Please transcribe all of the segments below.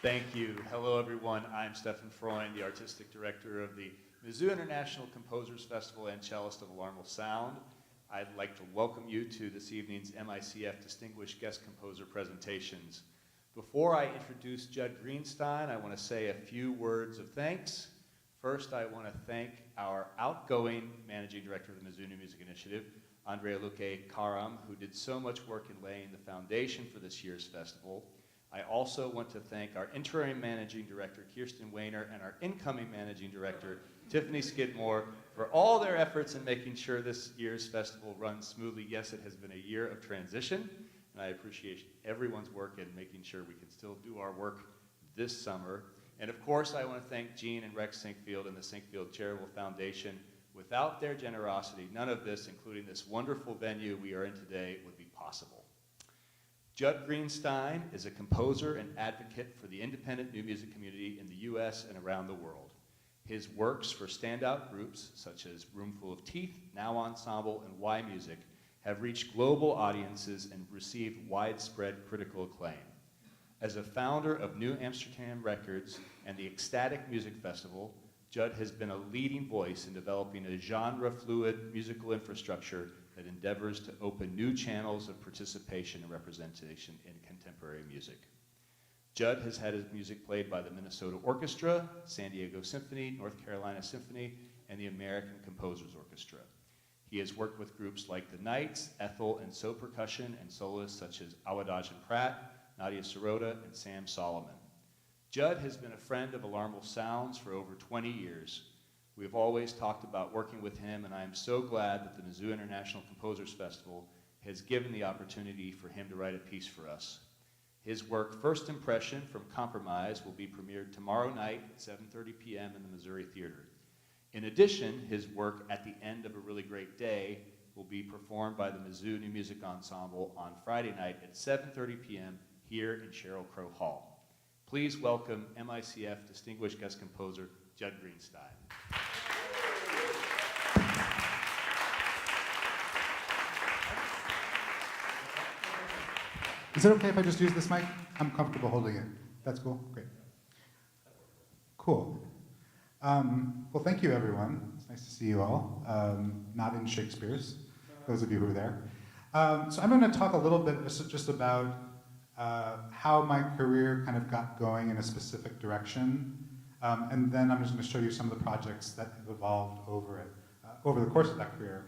Thank you. Hello, everyone. I'm Stefan Freund, the Artistic Director of the Mizzou International Composers Festival and cellist of Alarmable Sound. I'd like to welcome you to this evening's MICF Distinguished Guest Composer presentations. Before I introduce Judd Greenstein, I want to say a few words of thanks. First, I want to thank our outgoing Managing Director of the Mizzou New Music Initiative, Andrea Luque Karam, who did so much work in laying the foundation for this year's festival. I also want to thank our interim Managing Director, Kirsten Wayner, and our incoming Managing Director, Tiffany Skidmore, for all their efforts in making sure this year's festival runs smoothly. Yes, it has been a year of transition, and I appreciate everyone's work in making sure we can still do our work this summer. And of course, I want to thank Gene and Rex Sinkfield and the Sinkfield Charitable Foundation. Without their generosity, none of this, including this wonderful venue we are in today, would be possible. Judd Greenstein is a composer and advocate for the independent new music community in the US and around the world. His works for standout groups such as Roomful of Teeth, Now Ensemble, and Y Music have reached global audiences and received widespread critical acclaim. As a founder of New Amsterdam Records and the Ecstatic Music Festival, Judd has been a leading voice in developing a genre-fluid musical infrastructure that endeavors to open new channels of participation and representation in contemporary music. Judd has had his music played by the Minnesota Orchestra, San Diego Symphony, North Carolina Symphony, and the American Composers Orchestra. He has worked with groups like the Knights, Ethel and So Percussion, and soloists such as Awadaj and Pratt, Nadia Sirota, and Sam Solomon. Judd has been a friend of Alarmable Sounds for over 20 years. We've always talked about working with him, and I am so glad that the Mizzou International Composers Festival has given the opportunity for him to write a piece for us. His work, First Impression from Compromise, will be premiered tomorrow night at 7:30 p.m. in the Missouri Theater. In addition, his work, At the End of a Really Great Day, will be performed by the Mizzou New Music Ensemble on Friday night at 7:30 p.m. here in Sheryl Crow Hall. Please welcome MICF Distinguished Guest Composer, Judd Greenstein. Is it okay if I just use this mic? I'm comfortable holding it. That's cool? Great. Cool. Well, thank you, everyone. It's nice to see you all. Not in Shakespeare's, those of you who are there. So I'm going to talk a little bit just about how my career kind of got going in a specific direction. And then I'm just going to show you some of the projects that have evolved over the course of that career.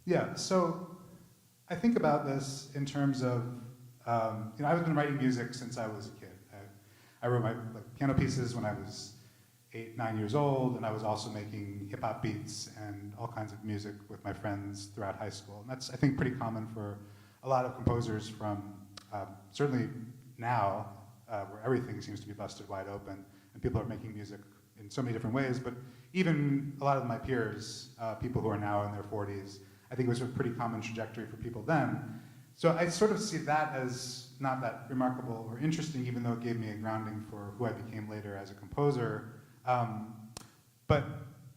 Yeah, so I think about this in terms of, I've been writing music since I was a kid. I wrote my piano pieces when I was 8, 9 years old, and I was also making hip-hop beats and all kinds of music with my friends throughout high school. And that's, I think, pretty common for a lot of composers from, certainly now, where everything seems to be busted wide open, and people are making music in so many different ways, but even a lot of my peers, people who are now in their 40s, I think it was a pretty common trajectory for people then. So I sort of see that as not that remarkable or interesting, even though it gave me a grounding for who I became later as a composer. But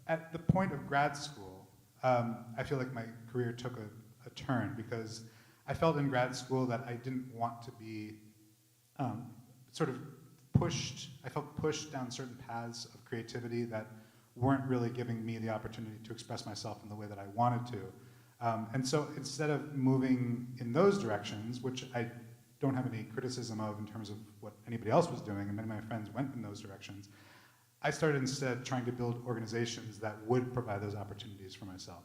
at the point of grad school, I feel like my career took a turn, because I felt in grad school that I didn't want to be sort of pushed. I felt pushed down certain paths of creativity that weren't really giving me the opportunity to express myself in the way that I wanted to. And so instead of moving in those directions, which I don't have any criticism of in terms of what anybody else was doing, and many of my friends went in those directions, I started instead trying to build organizations that would provide those opportunities for myself.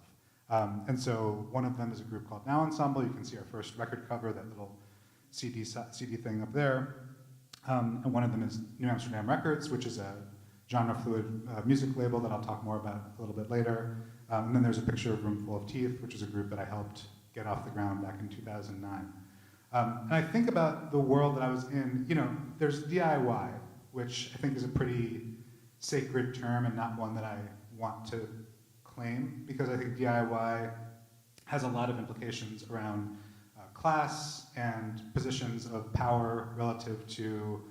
And so one of them is a group called Now Ensemble. You can see our first record cover, that little CD thing up there. And one of them is New Amsterdam Records, which is a genre-fluid music label that I'll talk more about a little bit later. And then there's a picture of Roomful of Teeth, which is a group that I helped get off the ground back in 2009. And I think about the world that I was in. There's DIY, which I think is a pretty sacred term and not one that I want to claim, because I think DIY has a lot of implications around class and positions of power relative to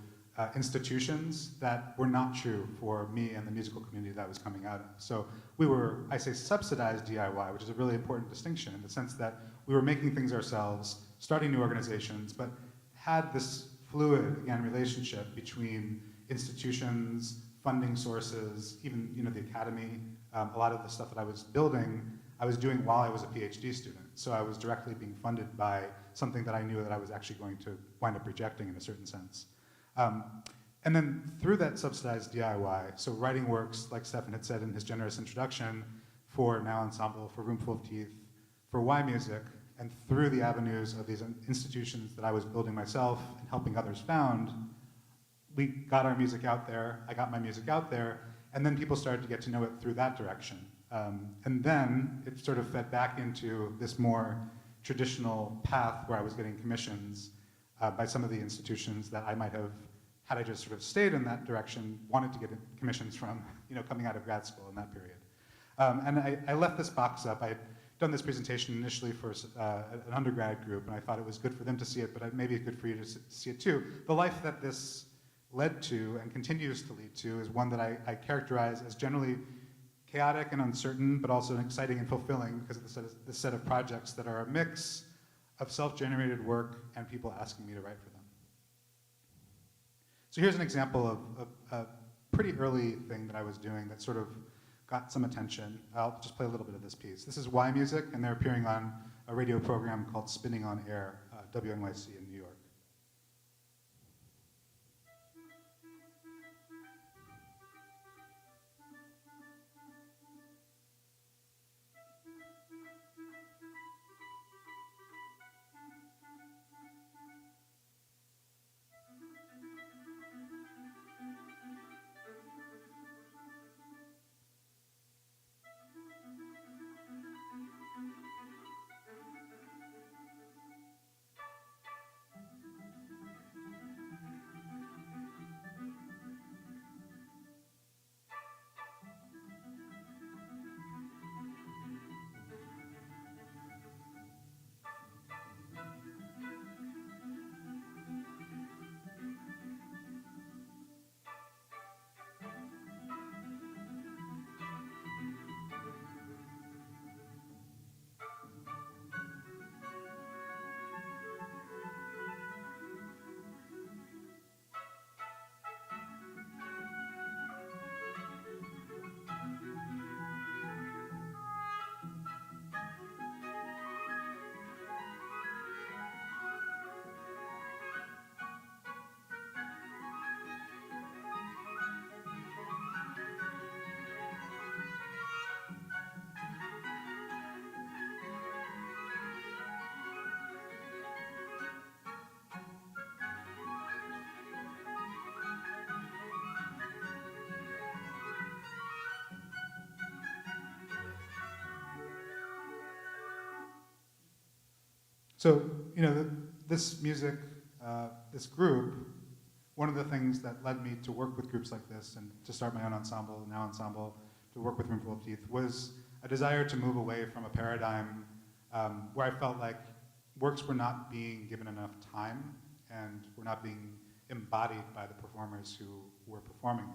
institutions that were not true for me and the musical community that I was coming out of. So we were, I say, subsidized DIY, which is a really important distinction in the sense that we were making things ourselves, starting new organizations, but had this fluid, again, relationship between institutions, funding sources, even the academy. A lot of the stuff that I was building, I was doing while I was a PhD student. So I was directly being funded by something that I knew that I was actually going to wind up rejecting in a certain sense. And then through that subsidized DIY, so writing works, like Stefan had said in his generous introduction, for Now Ensemble, for Roomful of Teeth, for Y Music, and through the avenues of these institutions that I was building myself and helping others found, we got our music out there, I got my music out there, and then people started to get to know it through that direction. And then it sort of fed back into this more traditional path where I was getting commissions by some of the institutions that I might have, had I just sort of stayed in that direction, wanted to get commissions from, coming out of grad school in that period. And I left this box up. I had done this presentation initially for an undergrad group, and I thought it was good for them to see it, but maybe it's good for you to see it too. The life that this led to and continues to lead to is one that I characterize as generally chaotic and uncertain, but also exciting and fulfilling because of this set of projects that are a mix of self-generated work and people asking me to write for them. So here's an example of a pretty early thing that I was doing that sort of got some attention. I'll just play a little bit of this piece. This is Y Music, and they're appearing on a radio program called Spinning on Air, WNYC in New York. So, this music, this group, one of the things that led me to work with groups like this and to start my own ensemble, Now Ensemble, to work with Roomful of Teeth, was a desire to move away from a paradigm where I felt like works were not being given enough time and were not being embodied by the performers who were performing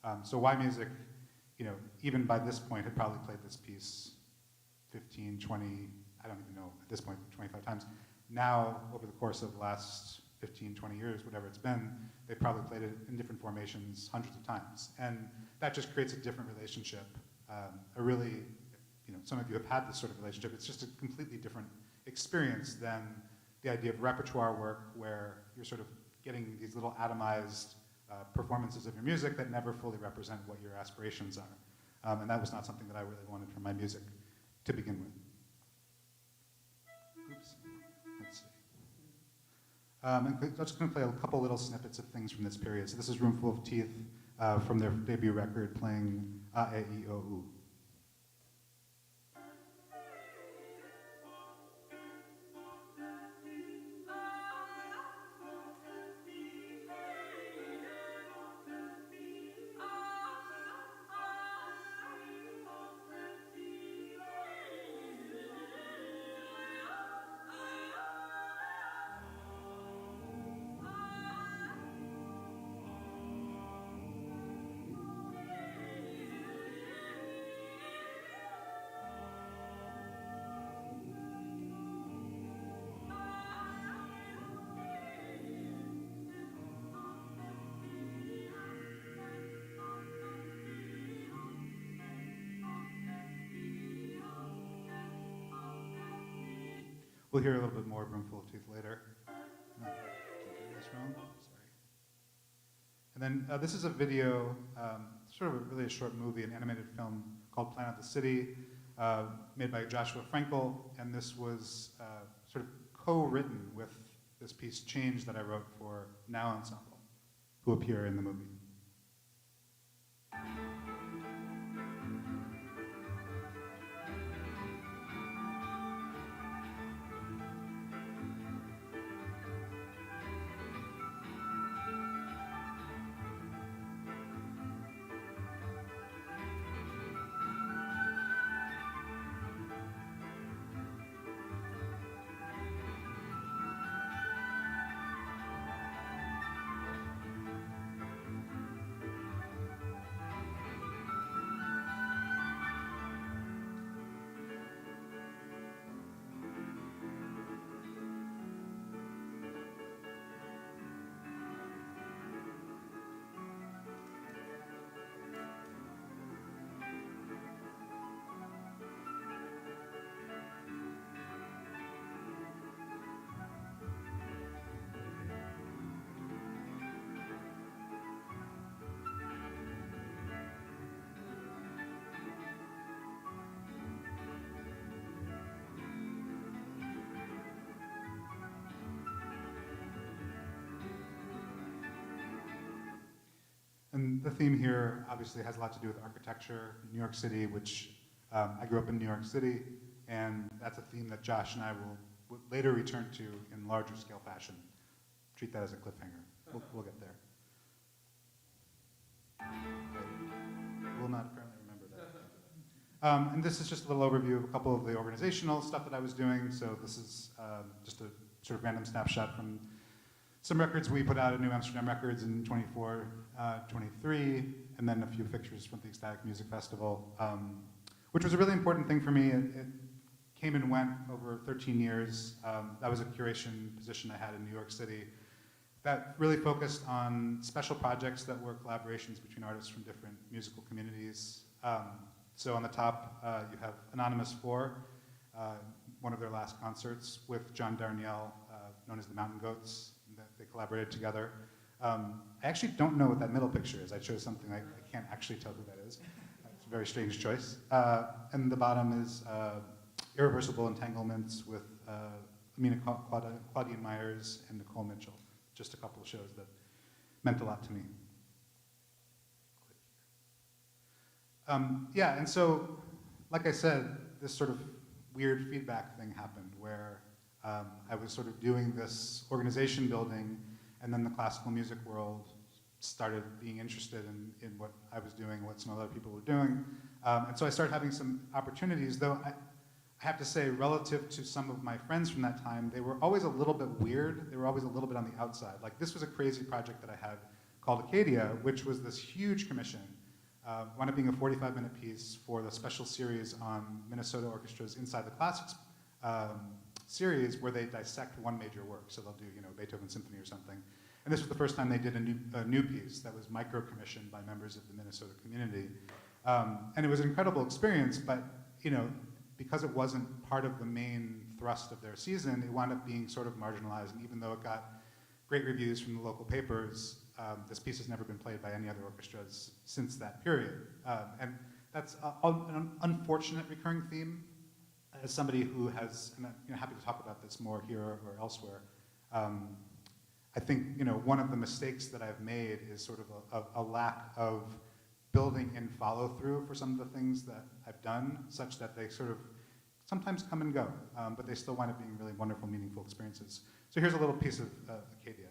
them. So Y Music, even by this point, had probably played this piece 15, 20, I don't even know, at this point, 25 times. Now, over the course of the last 15, 20 years, whatever it's been, they probably played it in different formations hundreds of times. And that just creates a different relationship. A really, some of you have had this sort of relationship. It's just a completely different experience than the idea of repertoire work where you're sort of getting these little atomized performances of your music that never fully represent what your aspirations are. And that was not something that I really wanted from my music to begin with. Oops, let's see. I'm just going to play a couple little snippets of things from this period. So this is Roomful of Teeth from their debut record playing A, E, I, O, U. we'll hear a little bit more of Roomful of Teeth later. No, that's wrong. Sorry. And then this is a video, sort of really a short movie, an animated film called Planet the City, made by Joshua Frankel, and this was sort of co-written with this piece Change that I wrote for Now Ensemble, who appear in the movie. And the theme here obviously has a lot to do with architecture, New York City, which I grew up in New York City, and that's a theme that Josh and I will later return to in larger scale fashion. Treat that as a cliffhanger. We'll get there. I will not currently remember that. And this is just a little overview of a couple of the organizational stuff that I was doing. So this is just a sort of random snapshot from some records we put out at New Amsterdam Records in 24, 23, and then a few pictures from the Ecstatic Music Festival, which was a really important thing for me. It came and went over 13 years. That was a curation position I had in New York City that really focused on special projects that were collaborations between artists from different musical communities. So on the top, you have Anonymous 4, one of their last concerts with John Darnielle, known as the Mountain Goats. They collaborated together. I actually don't know what that middle picture is. I chose something I can't actually tell who that is. It's a very strange choice. And the bottom is Irreversible Entanglements with Amina Claudine Myers and Nicole Mitchell. Just a couple of shows that meant a lot to me. Yeah, and so, like I said, this sort of weird feedback thing happened where I was sort of doing this organization building, and then the classical music world started being interested in what I was doing, what some other people were doing. And so I started having some opportunities, though I have to say, relative to some of my friends from that time, they were always a little bit weird. They were always a little bit on the outside. Like, this was a crazy project that I had called Acadia, which was this huge commission, wound up being a 45-minute piece for the special series on Minnesota orchestras inside the classics series, where they dissect one major work. So they'll do, Beethoven Symphony or something. And this was the first time they did a new piece that was micro-commissioned by members of the Minnesota community. And it was an incredible experience, but, because it wasn't part of the main thrust of their season, it wound up being sort of marginalized. And even though it got great reviews from the local papers, this piece has never been played by any other orchestras since that period. And that's an unfortunate recurring theme. As somebody who has, and I'm happy to talk about this more here or elsewhere, I think one of the mistakes that I've made is sort of a lack of building in follow-through for some of the things that I've done, such that they sort of sometimes come and go, but they still wind up being really wonderful, meaningful experiences. So here's a little piece of Acadia.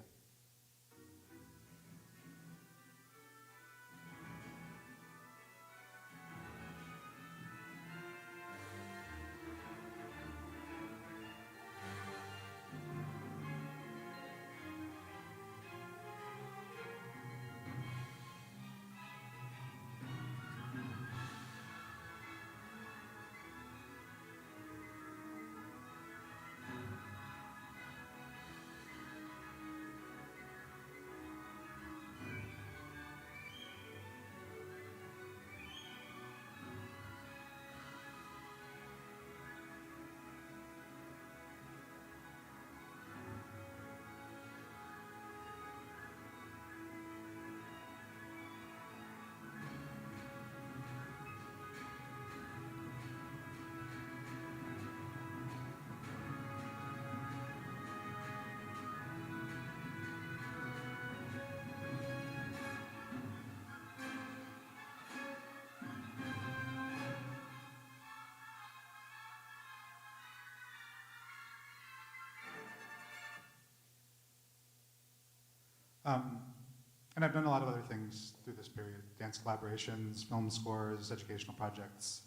And I've done a lot of other things through this period: dance collaborations, film scores, educational projects,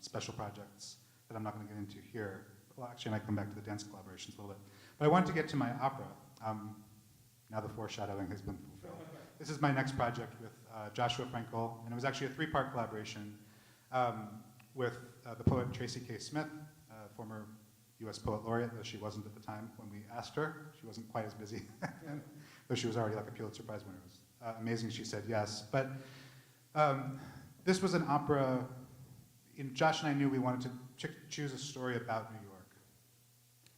special projects that I'm not going to get into here. Well, actually, I might come back to the dance collaborations a little bit. But I wanted to get to my opera. Now the foreshadowing has been fulfilled. This is my next project with Joshua Frankel, and it was actually a three-part collaboration with the poet Tracy K. Smith, former U.S. Poet Laureate, though she wasn't at the time when we asked her. She wasn't quite as busy, though she was already like a Pulitzer Prize winner. It was amazing she said yes. But this was an opera. Josh and I knew we wanted to choose a story about New York.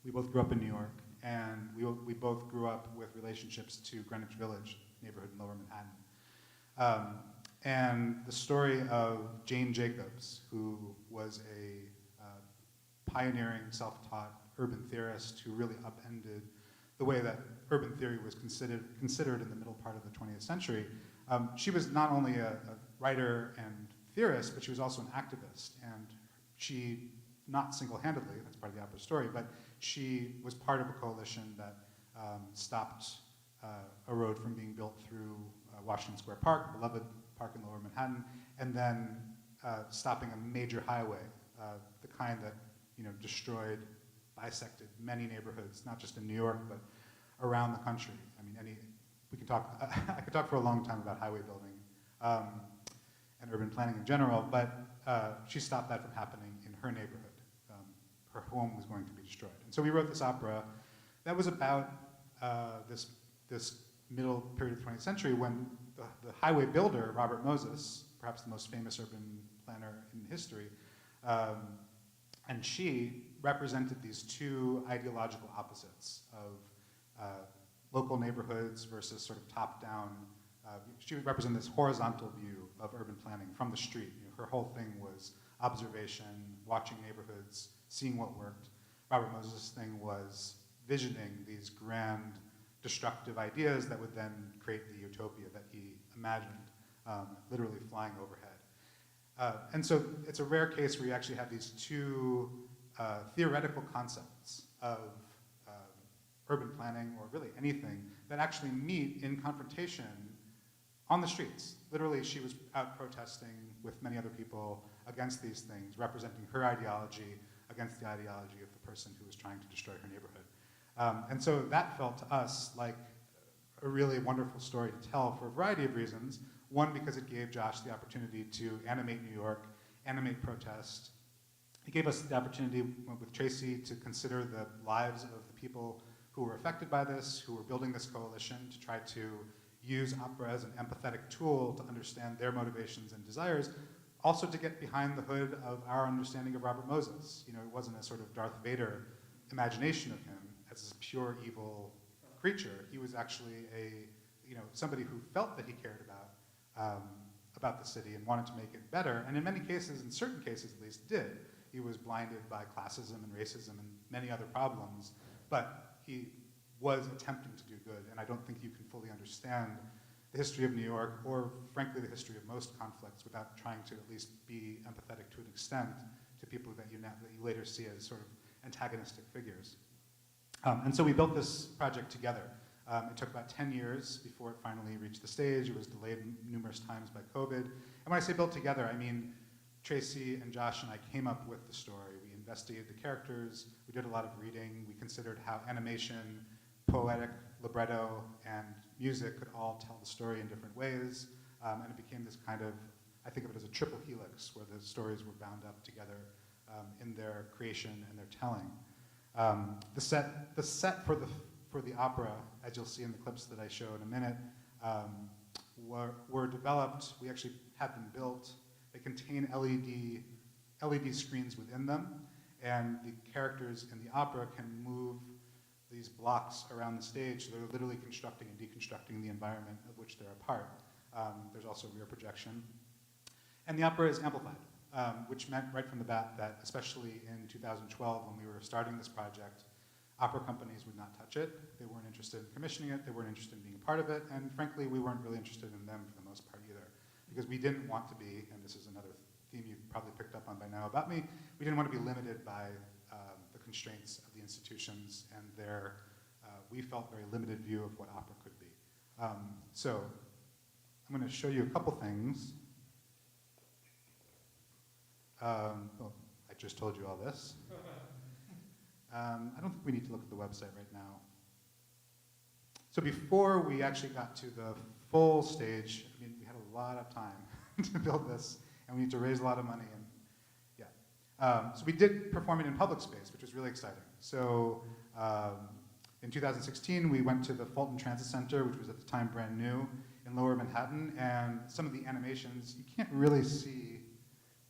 We both grew up in New York, and we both grew up with relationships to Greenwich Village neighborhood in Lower Manhattan. And the story of Jane Jacobs, who was a pioneering, self-taught urban theorist who really upended the way that urban theory was considered in the middle part of the 20th century. She was not only a writer and theorist, but she was also an activist. And she, not single-handedly, that's part of the opera story, but she was part of a coalition that stopped a road from being built through Washington Square Park, beloved park in Lower Manhattan, and then stopping a major highway, the kind that destroyed, bisected many neighborhoods, not just in New York, but around the country. I mean, we can talk. I could talk for a long time about highway building and urban planning in general, but she stopped that from happening in her neighborhood. Her home was going to be destroyed, and so we wrote this opera that was about this middle period of the 20th century when the highway builder, Robert Moses, perhaps the most famous urban planner in history, and she represented these two ideological opposites of local neighborhoods versus sort of top-down. She would represent this horizontal view of urban planning from the street. Her whole thing was observation, watching neighborhoods, seeing what worked. Robert Moses' thing was visioning these grand, destructive ideas that would then create the utopia that he imagined, literally flying overhead. And so it's a rare case where you actually have these two theoretical concepts of urban planning, or really anything, that actually meet in confrontation on the streets. Literally, she was out protesting with many other people against these things, representing her ideology against the ideology of the person who was trying to destroy her neighborhood. And so that felt to us like a really wonderful story to tell for a variety of reasons. One, because it gave Josh the opportunity to animate New York, animate protest. It gave us the opportunity with Tracy to consider the lives of the people who were affected by this, who were building this coalition, to try to use opera as an empathetic tool to understand their motivations and desires, also to get behind the hood of our understanding of Robert Moses. It wasn't a sort of Darth Vader imagination of him as this pure evil creature. He was actually somebody who felt that he cared about the city and wanted to make it better, and in many cases, in certain cases at least, did. He was blinded by classism and racism and many other problems, but he was attempting to do good, and I don't think you can fully understand the history of New York, or frankly the history of most conflicts, without trying to at least be empathetic to an extent to people that you later see as sort of antagonistic figures. And so we built this project together. It took about 10 years before it finally reached the stage. It was delayed numerous times by COVID. And when I say built together, I mean Tracy and Josh and I came up with the story. We investigated the characters. We did a lot of reading. We considered how animation, poetic, libretto, and music could all tell the story in different ways. And it became this kind of, I think of it as a triple helix, where the stories were bound up together in their creation and their telling. The set for the opera, as you'll see in the clips that I show in a minute, were developed. We actually had them built. They contain LED screens within them, and the characters in the opera can move these blocks around the stage. So they're literally constructing and deconstructing the environment of which they're a part. There's also rear projection. And the opera is amplified, which meant right from the bat that, especially in 2012, when we were starting this project, opera companies would not touch it. They weren't interested in commissioning it. They weren't interested in being a part of it. And frankly, we weren't really interested in them for the most part either, because we didn't want to be, and this is another theme you've probably picked up on by now about me, we didn't want to be limited by the constraints of the institutions and their, we felt, very limited view of what opera could be. So I'm going to show you a couple things. Well, I just told you all this. I don't think we need to look at the website right now. So before we actually got to the full stage, I mean, we had a lot of time to build this, and we need to raise a lot of money, and yeah. So we did perform it in public space, which was really exciting. So in 2016, we went to the Fulton Transit Center, which was at the time brand new, in Lower Manhattan, and some of the animations you can't really see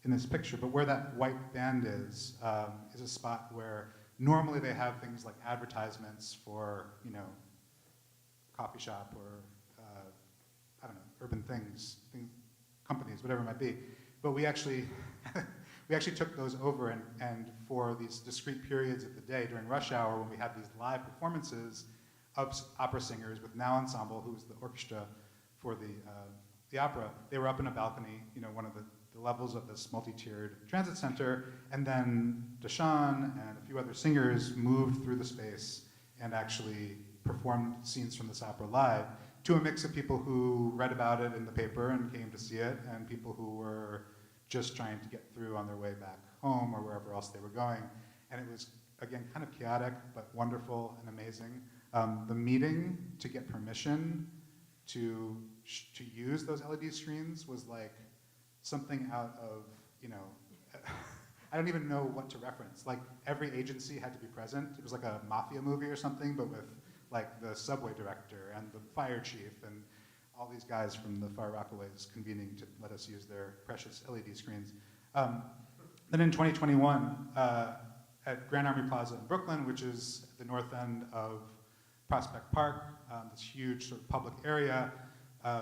in this picture, but where that white band is a spot where normally they have things like advertisements for, you know, coffee shop or, I don't know, urban things, companies, whatever it might be. But we actually, we actually took those over and for these discrete periods of the day during rush hour when we had these live performances of opera singers with Now Ensemble, who was the orchestra for the opera, they were up in a balcony, you know, one of the levels of this multi-tiered transit center, and then Deshawn and a few other singers moved through the space and actually performed scenes from this opera live to a mix of people who read about it in the paper and came to see it, and people who were just trying to get through on their way back home or wherever else they were going. And it was, again, kind of chaotic, but wonderful and amazing. The meeting to get permission to use those LED screens was like something out of, you know, I don't even know what to reference. Like, every agency had to be present. It was like a mafia movie or something, but with like the subway director and the fire chief and all these guys from the Far Rockaways convening to let us use their precious LED screens. Then in 2021, at Grand Army Plaza in Brooklyn, which is the north end of Prospect Park, this huge sort of public area,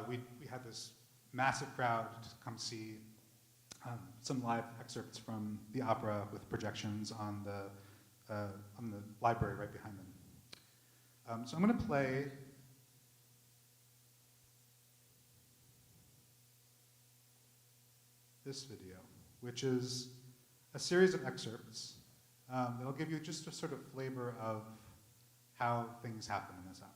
we had this massive crowd to come see some live excerpts from the opera with projections on the library right behind them. So I'm going to play this video, which is a series of excerpts that'll give you just a sort of flavor of how things happen in this opera.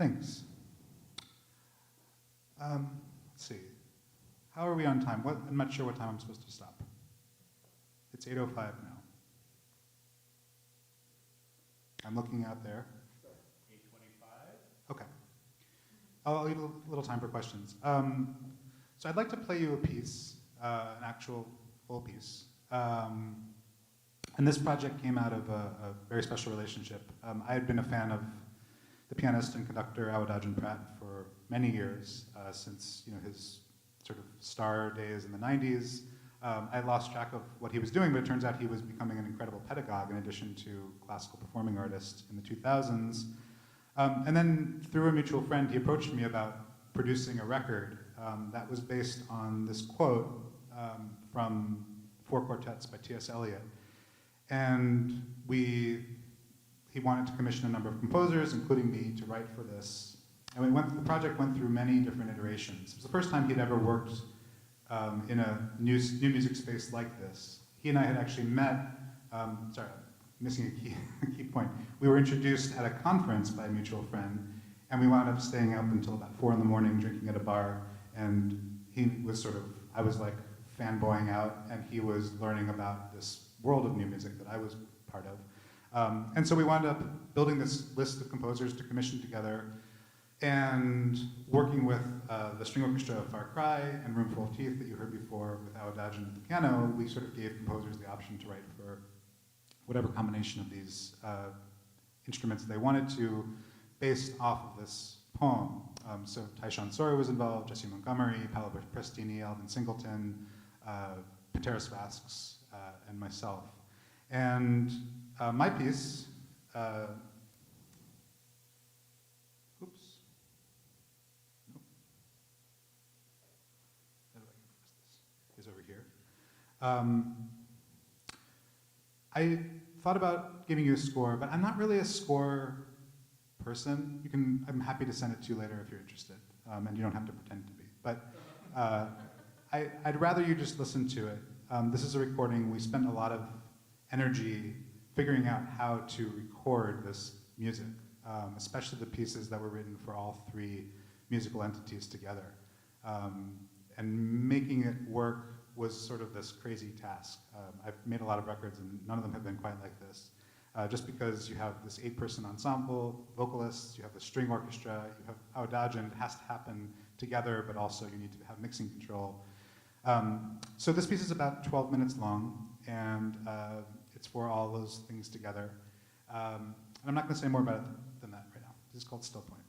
things. Let's see. How are we on time? I'm not sure what time I'm supposed to stop. It's 8:05 now. I'm looking out there. 8:25. Okay. I'll leave a little time for questions. So I'd like to play you a piece, an actual full piece. And this project came out of a very special relationship. I had been a fan of the pianist and conductor Awadagin Pratt for many years, since his sort of star days in the 90s. I lost track of what he was doing, but it turns out he was becoming an incredible pedagogue in addition to classical performing artist in the 2000s. And then through a mutual friend, he approached me about producing a record that was based on this quote from Four Quartets by T.S. Eliot. And he wanted to commission a number of composers, including me, to write for this. And the project went through many different iterations. It was the first time he'd ever worked in a new music space like this. He and I had actually met, sorry, I'm missing a key point. We were introduced at a conference by a mutual friend, and we wound up staying up until about 4 a.m. drinking at a bar, and he was I was like fanboying out, and he was learning about this world of new music that I was part of. And so we wound up building this list of composers to commission together, and working with the string orchestra of Far Cry and Roomful of Teeth that you heard before with Awadagin at the piano. We sort of gave composers the option to write for whatever combination of these instruments they wanted to, based off of this poem. So Tyshawn Sawyer was involved, Jesse Montgomery, Paolo Prestini, Alvin Singleton, Pateras Vasks, and myself. And my piece, oops. Nope. How do I press this? Is over here. I thought about giving you a score, but I'm not really a score person. I'm happy to send it to you later if you're interested, and you don't have to pretend to be. But I'd rather you just listen to it. This is a recording. We spent a lot of energy figuring out how to record this music, especially the pieces that were written for all three musical entities together. And making it work was sort of this crazy task. I've made a lot of records, and none of them have been quite like this. Just because you have this 8-person ensemble, vocalists, you have the string orchestra, you have Awadagin, it has to happen together, but also you need to have mixing control. So this piece is about 12 minutes long, and it's for all those things together. And I'm not going to say more about it than that right now. This is called Still Point.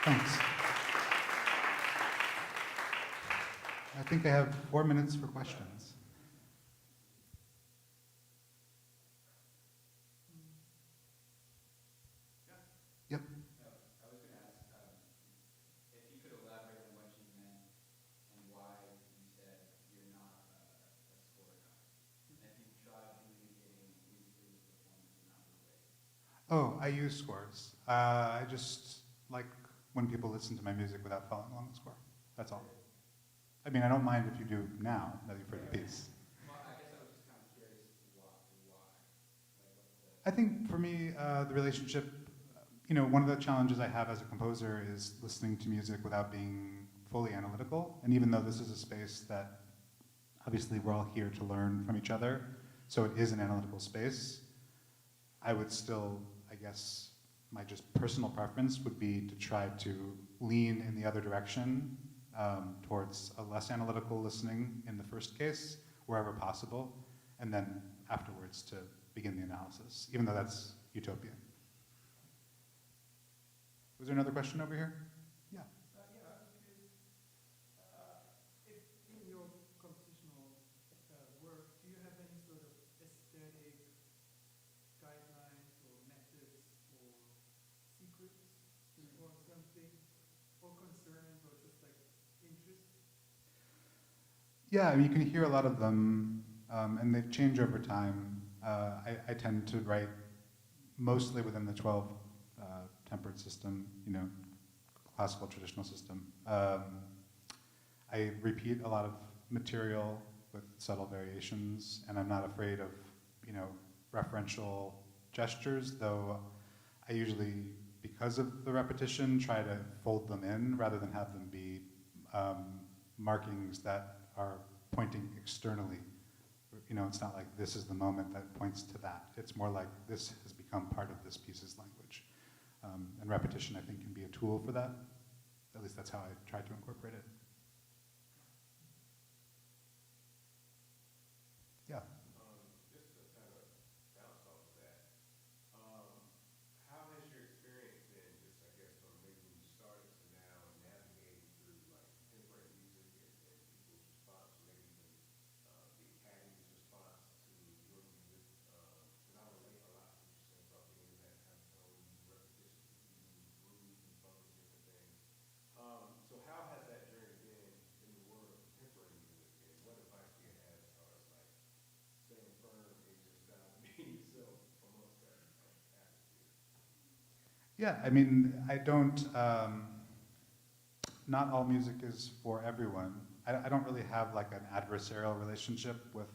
Thanks. I think I have 4 minutes for questions. Yep. I was going to ask if you could elaborate on what you meant and why you said you're not a score guy. And if you've tried communicating musically with performers in other ways. Oh, I use scores. I just like when people listen to my music without following along the score. That's all. I mean, I don't mind if you do now that you've heard the piece. Well, I guess I was just kind of curious why. Like what's the... I think for me, the relationship, one of the challenges I have as a composer is listening to music without being fully analytical. And even though this is a space that obviously we're all here to learn from each other, so it is an analytical space, I would still, I guess, my just personal preference would be to try to lean in the other direction towards a less analytical listening in the first case, wherever possible, and then afterwards to begin the analysis, even though that's utopian. Was there another question over here? Yeah. Yeah, I was curious, if in your compositional work, do you have any sort of aesthetic guidelines or methods or secrets or something, or concerns or just like interests? Yeah, I mean, you can hear a lot of them, and they've changed over time. I tend to write mostly within the 12 tempered system, classical traditional system. I repeat a lot of material with subtle variations, and I'm not afraid of, referential gestures, though I usually, because of the repetition, try to fold them in rather than have them be markings that are pointing externally. It's not like this is the moment that points to that. It's more like this has become part of this piece's language. And repetition, I think, can be a tool for that. At least that's how I try to incorporate it. Yeah. Just to kind of bounce off of that, how has your experience been, just I guess from maybe when you started to now, navigating through like contemporary music and people's response, or maybe even the Academy's response to your music? Because I relate a lot to what you're saying about being in that kind of tone, using repetition, using grooves and funk and different things. So how has that journey been in the world of contemporary music, and what advice do you have as far as like staying firm in your style and being yourself amongst that atmosphere? Yeah, I mean, I don't, not all music is for everyone. I don't really have like an adversarial relationship with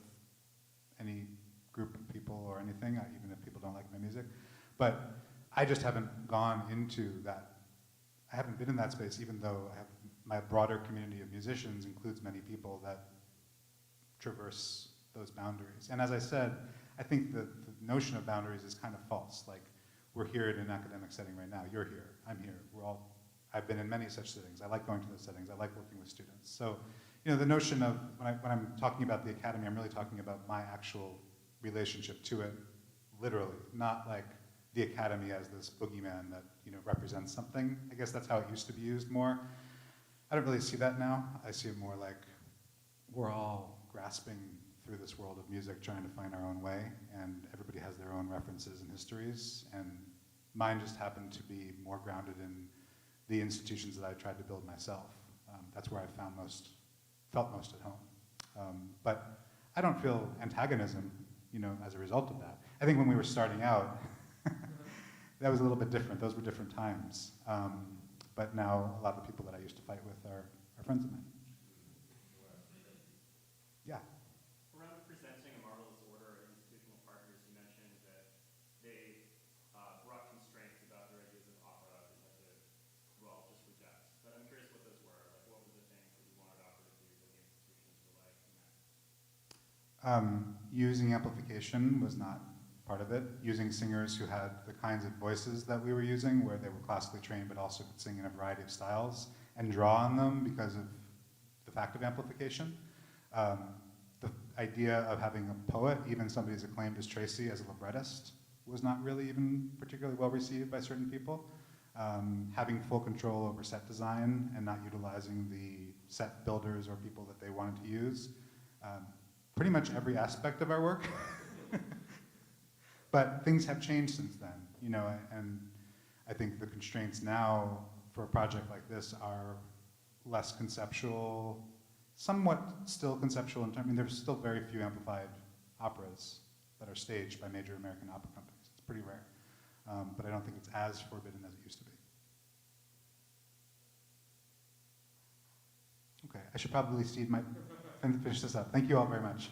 any group of people or anything, even if people don't like my music. But I just haven't gone into that. I haven't been in that space, even though I have, my broader community of musicians includes many people that traverse those boundaries. And as I said, I think the notion of boundaries is kind of false. Like, we're here in an academic setting right now. You're here. I'm here. I've been in many such settings. I like going to those settings. I like working with students. So, the notion of, when I'm talking about the academy, I'm really talking about my actual relationship to it, literally, not like the academy as this boogeyman that, represents something. I guess that's how it used to be used more. I don't really see that now. I see it more like we're all grasping through this world of music, trying to find our own way, and everybody has their own references and histories, and mine just happened to be more grounded in the institutions that I tried to build myself. That's where I felt most at home. But I don't feel antagonism, as a result of that. I think when we were starting out, that was a little bit different. Those were different times. But now a lot of the people that I used to fight with are friends of mine. Yeah. Around presenting a marvelous order of institutional partners, you mentioned that they brought constraints about their ideas of opera that you had to, just reject. But I'm curious what those were. Like, what were the things that you wanted opera to do that the institutions were like, Using amplification was not part of it. Using singers who had the kinds of voices that we were using, where they were classically trained but also could sing in a variety of styles, and draw on them because of the fact of amplification. The idea of having a poet, even somebody as acclaimed as Tracy, as a librettist, was not really even particularly well received by certain people. having full control over set design and not utilizing the set builders or people that they wanted to use. Pretty much every aspect of our work. But things have changed since then, you know, and I think the constraints now for a project like this are less conceptual, somewhat still conceptual in terms, I mean, there's still very few amplified operas that are staged by major American opera companies. It's pretty rare, but I don't think it's as forbidden as it used to be. Okay, I should probably finish this up. Thank you all very much.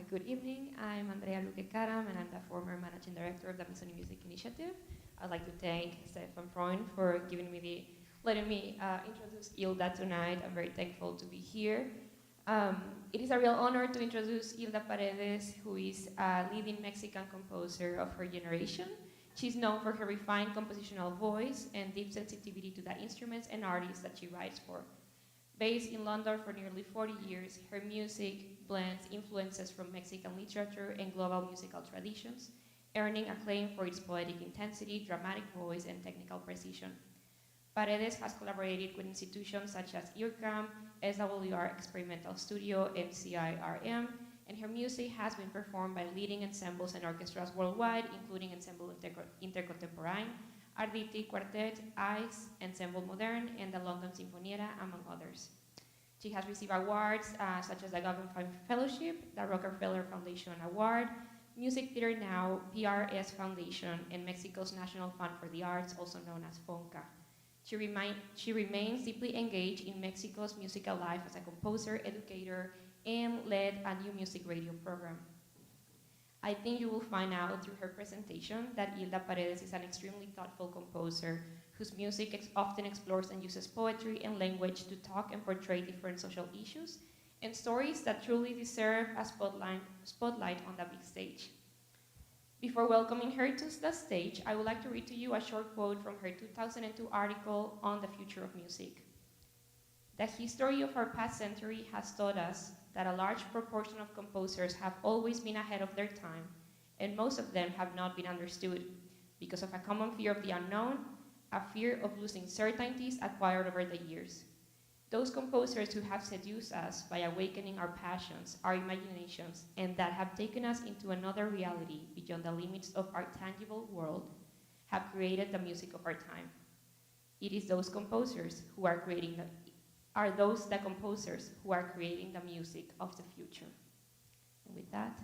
Good evening. I'm Andrea Luque Karam, and I'm the former managing director of the Amazonian Music Initiative. I'd like to thank Stefan Freund for letting me introduce Hilda tonight. I'm very thankful to be here. It is a real honor to introduce Hilda Paredes, who is a leading Mexican composer of her generation. She's known for her refined compositional voice and deep sensitivity to the instruments and artists that she writes for. Based in London for nearly 40 years, her music blends influences from Mexican literature and global musical traditions, earning acclaim for its poetic intensity, dramatic voice, and technical precision. Paredes has collaborated with institutions such as IRCAM, SWR Experimental Studio, MCIRM, and her music has been performed by leading ensembles and orchestras worldwide, including Ensemble Intercontemporain, Arditi Quartet, ICE, Ensemble Modern, and the London Sinfonietta, among others. She has received awards such as the Guggenheim Fellowship, the Rockefeller Foundation Award, Music Theater Now, PRS Foundation, and Mexico's National Fund for the Arts, also known as FONCA. She remains deeply engaged in Mexico's musical life as a composer, educator, and led a new music radio program. I think you will find out through her presentation that Hilda Paredes is an extremely thoughtful composer whose music often explores and uses poetry and language to talk and portray different social issues and stories that truly deserve a spotlight on the big stage. Before welcoming her to the stage, I would like to read to you a short quote from her 2002 article on the future of music. The history of our past century has taught us that a large proportion of composers have always been ahead of their time, and most of them have not been understood because of a common fear of the unknown, a fear of losing certainties acquired over the years. Those composers who have seduced us by awakening our passions, our imaginations, and that have taken us into another reality beyond the limits of our tangible world have created the music of our time. It is those composers who are creating the composers who are creating the music of the future. And with that,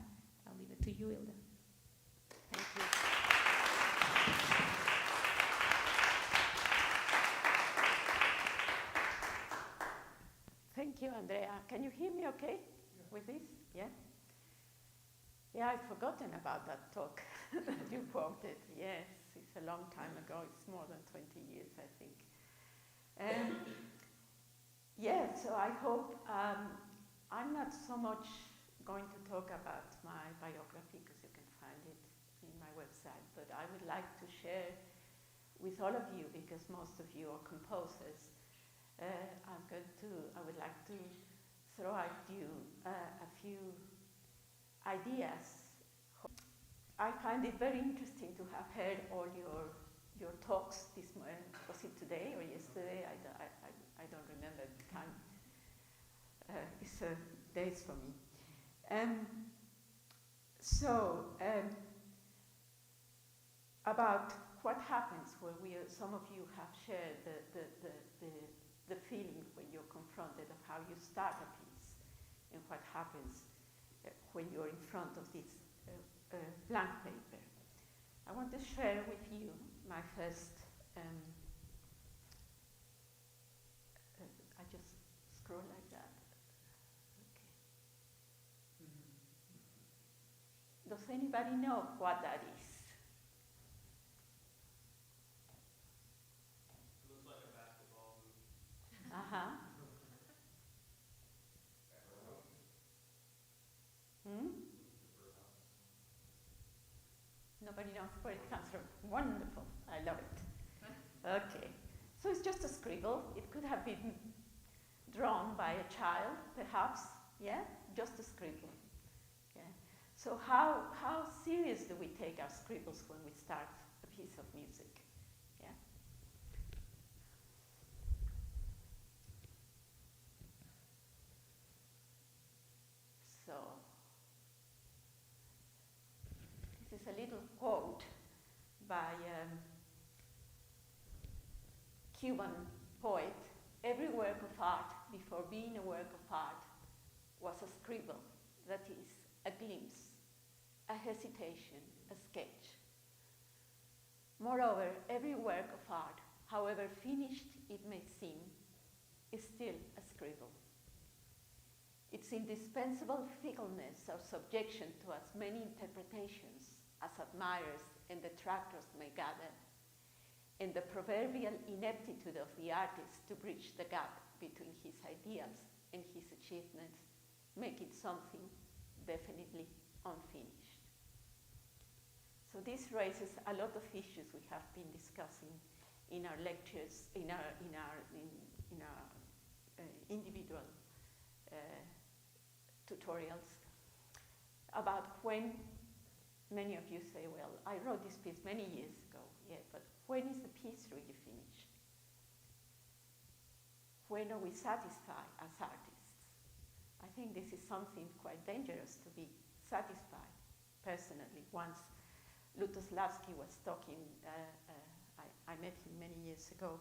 I'll leave it to you, Hilda. Thank you. Thank you, Andrea. Can you hear me okay? with this? Yeah? Yeah, I've forgotten about that talk that you quoted. Yes, it's a long time ago. It's more than 20 years, I think. Yeah, so I hope I'm not so much going to talk about my biography because you can find it in my website, but I would like to share with all of you, because most of you are composers, I would like to throw at you a few ideas. I find it very interesting to have heard all your talks this morning. Was it today or yesterday? I don't remember the time. It's days for me. About what happens when some of you have shared the feeling when you're confronted of how you start a piece and what happens when you're in front of this blank paper. I want to share with you my first, I just scroll like that. Okay. Does anybody know what that is? It looks like a basketball hoop. Uh-huh. Nobody knows where it comes from. Wonderful. I love it. Okay. So it's just a scribble. It could have been drawn by a child, perhaps. Yeah? Just a scribble. Yeah. So how serious do we take our scribbles when we start a piece of music? Yeah. So this is a little quote by Cuban poet. Every work of art, before being a work of art, was a scribble, that is, a glimpse, a hesitation, a sketch. Moreover, every work of art, however finished it may seem, is still a scribble. Its indispensable fickleness or subjection to as many interpretations as admirers and detractors may gather, and the proverbial ineptitude of the artist to bridge the gap between his ideals and his achievements make it something definitely unfinished. So this raises a lot of issues we have been discussing in our lectures, in our individual tutorials, about when many of you say, well, I wrote this piece many years ago, yeah, but when is the piece really finished? When are we satisfied as artists? I think this is something quite dangerous, to be satisfied. Personally, once Lutoslavsky was talking, I met him many years ago,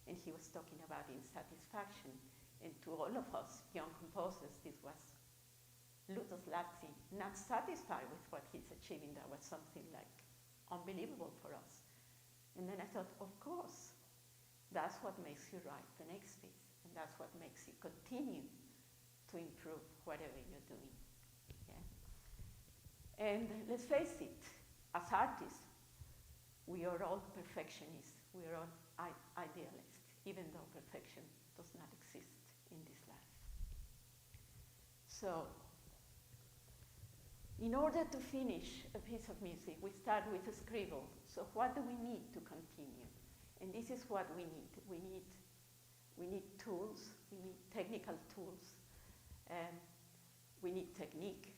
and he was talking about insatisfaction. And to all of us young composers, this was Lutoslavsky not satisfied with what he's achieving. That was something like unbelievable for us. And then I thought, of course, that's what makes you write the next piece, and that's what makes you continue to improve whatever you're doing. Yeah? And let's face it, as artists, we are all perfectionists, we are all idealists, even though perfection does not exist in this life. So, in order to finish a piece of music, we start with a scribble. So what do we need to continue? And this is what we need. We need tools, we need technical tools, we need technique.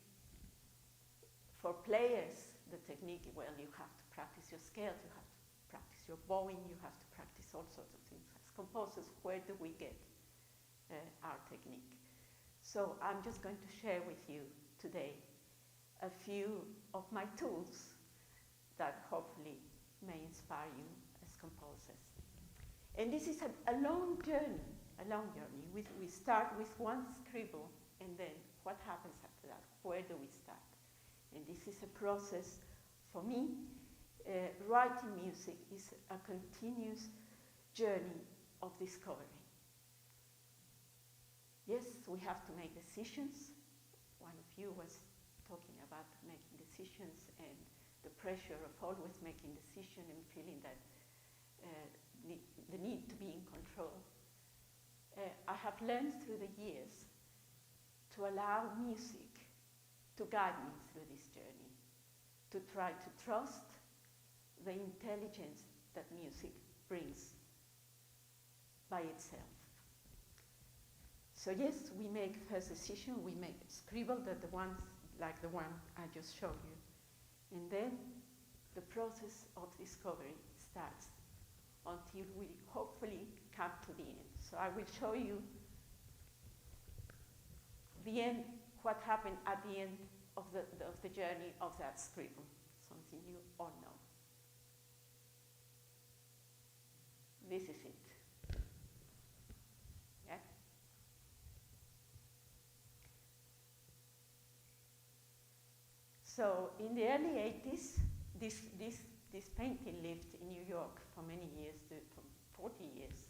For players, the technique, well, you have to practice your scales, you have to practice your bowing, you have to practice all sorts of things. As composers, where do we get our technique? So I'm just going to share with you today a few of my tools that hopefully may inspire you as composers. And this is a long journey, We start with one scribble, and then what happens after that? Where do we start? And this is a process, for me, writing music is a continuous journey of discovery. Yes, we have to make decisions one of you was talking about making decisions and the pressure of always making decisions and feeling that the need to be in control. I have learned through the years to allow music to guide me through this journey, to try to trust the intelligence that music brings by itself. So yes, we make first decision, we make scribble that the ones like the one I just showed you. And then the process of discovery starts until we hopefully come to the end. So I will show you the end, what happened at the end of the journey of that scribble, something you all know. This is it. Yeah? So in the early 80s, this painting lived in New York for many years, for 40 years,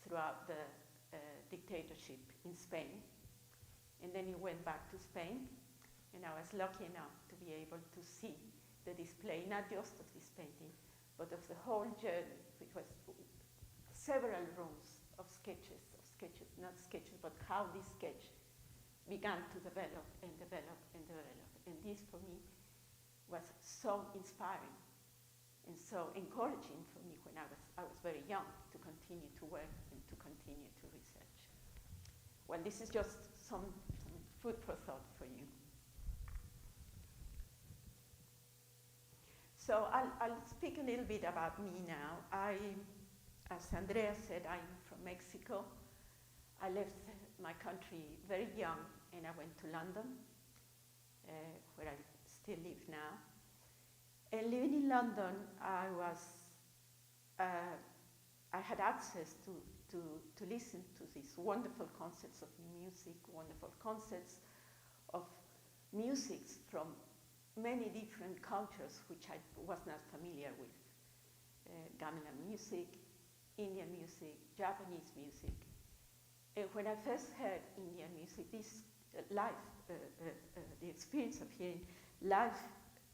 throughout the dictatorship in Spain. And then he went back to Spain, and I was lucky enough to be able to see the display, not just of this painting, but of the whole journey, which was several rooms of sketches, not sketches, but how this sketch began to develop and develop and develop. And this, for me, was so inspiring and so encouraging for me when I was very young to continue to work and to continue to research. Well, this is just some food for thought for you. So I'll speak a little bit about me now. As Andrea said, I'm from Mexico. I left my country very young, and I went to London, where I still live now. And living in London, I had access to listen to these wonderful concepts of music, wonderful concepts of music from many different cultures which I was not familiar with. Gamelan music, Indian music, Japanese music. And when I first heard Indian music, this the experience of hearing live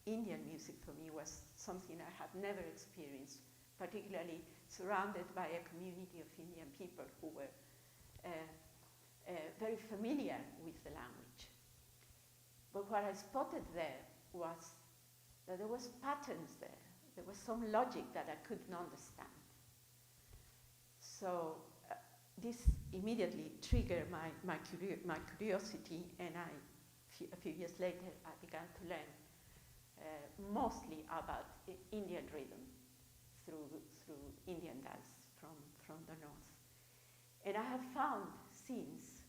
Indian music for me was something I had never experienced, particularly surrounded by a community of Indian people who were very familiar with the language. But what I spotted there was that there was patterns there. There was some logic that I couldn't understand. So this immediately triggered my curiosity, and a few years later, I began to learn mostly about Indian rhythm through Indian dance from the north. And I have found since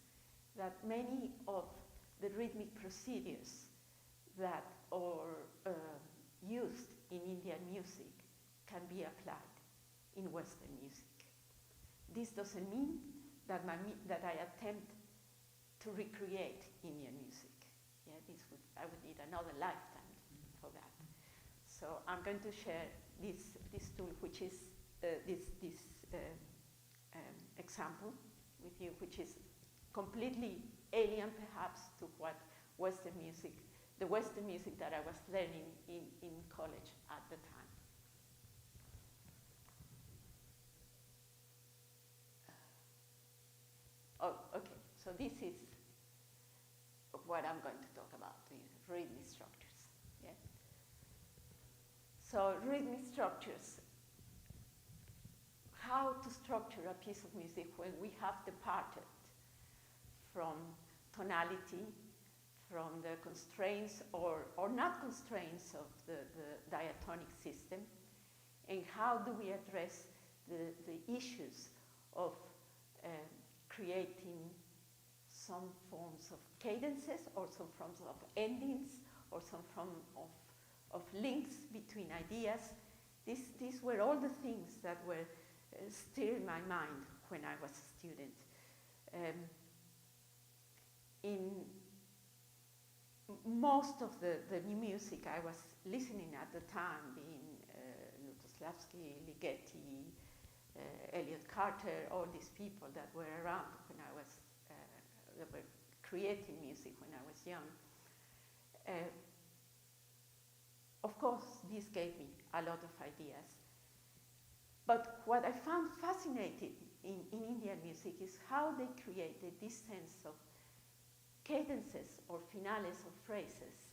that many of the rhythmic procedures that are used in Indian music can be applied in Western music. This doesn't mean that I attempt to recreate Indian music. Yeah, I would need another lifetime for that. So I'm going to share this tool, which is this example with you, which is completely alien perhaps to what Western music, the Western music that I was learning in college at the time. Oh, okay, so this is what I'm going to talk about, the rhythmic structures. Yeah? So rhythmic structures, how to structure a piece of music when we have departed from tonality, from the constraints or not constraints of the diatonic system, and how do we address the issues of creating some forms of cadences or some forms of endings or some form of links between ideas. These were all the things that were still in my mind when I was a student. In most of the new music I was listening at the time, being Lutosławski, Ligeti, Elliott Carter, all these people that were around when I was that were creating music when I was young. Of course, this gave me a lot of ideas. But what I found fascinating in Indian music is how they created this sense of cadences or finales of phrases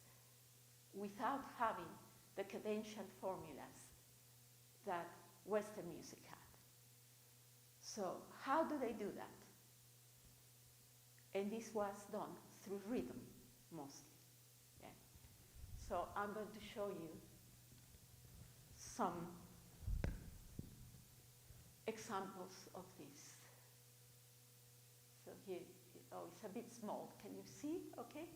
without having the cadential formulas that Western music had. So how do they do that? And this was done through rhythm, mostly. Yeah. So I'm going to show you some examples of this. So here, oh, it's a bit small. Can you see? Okay?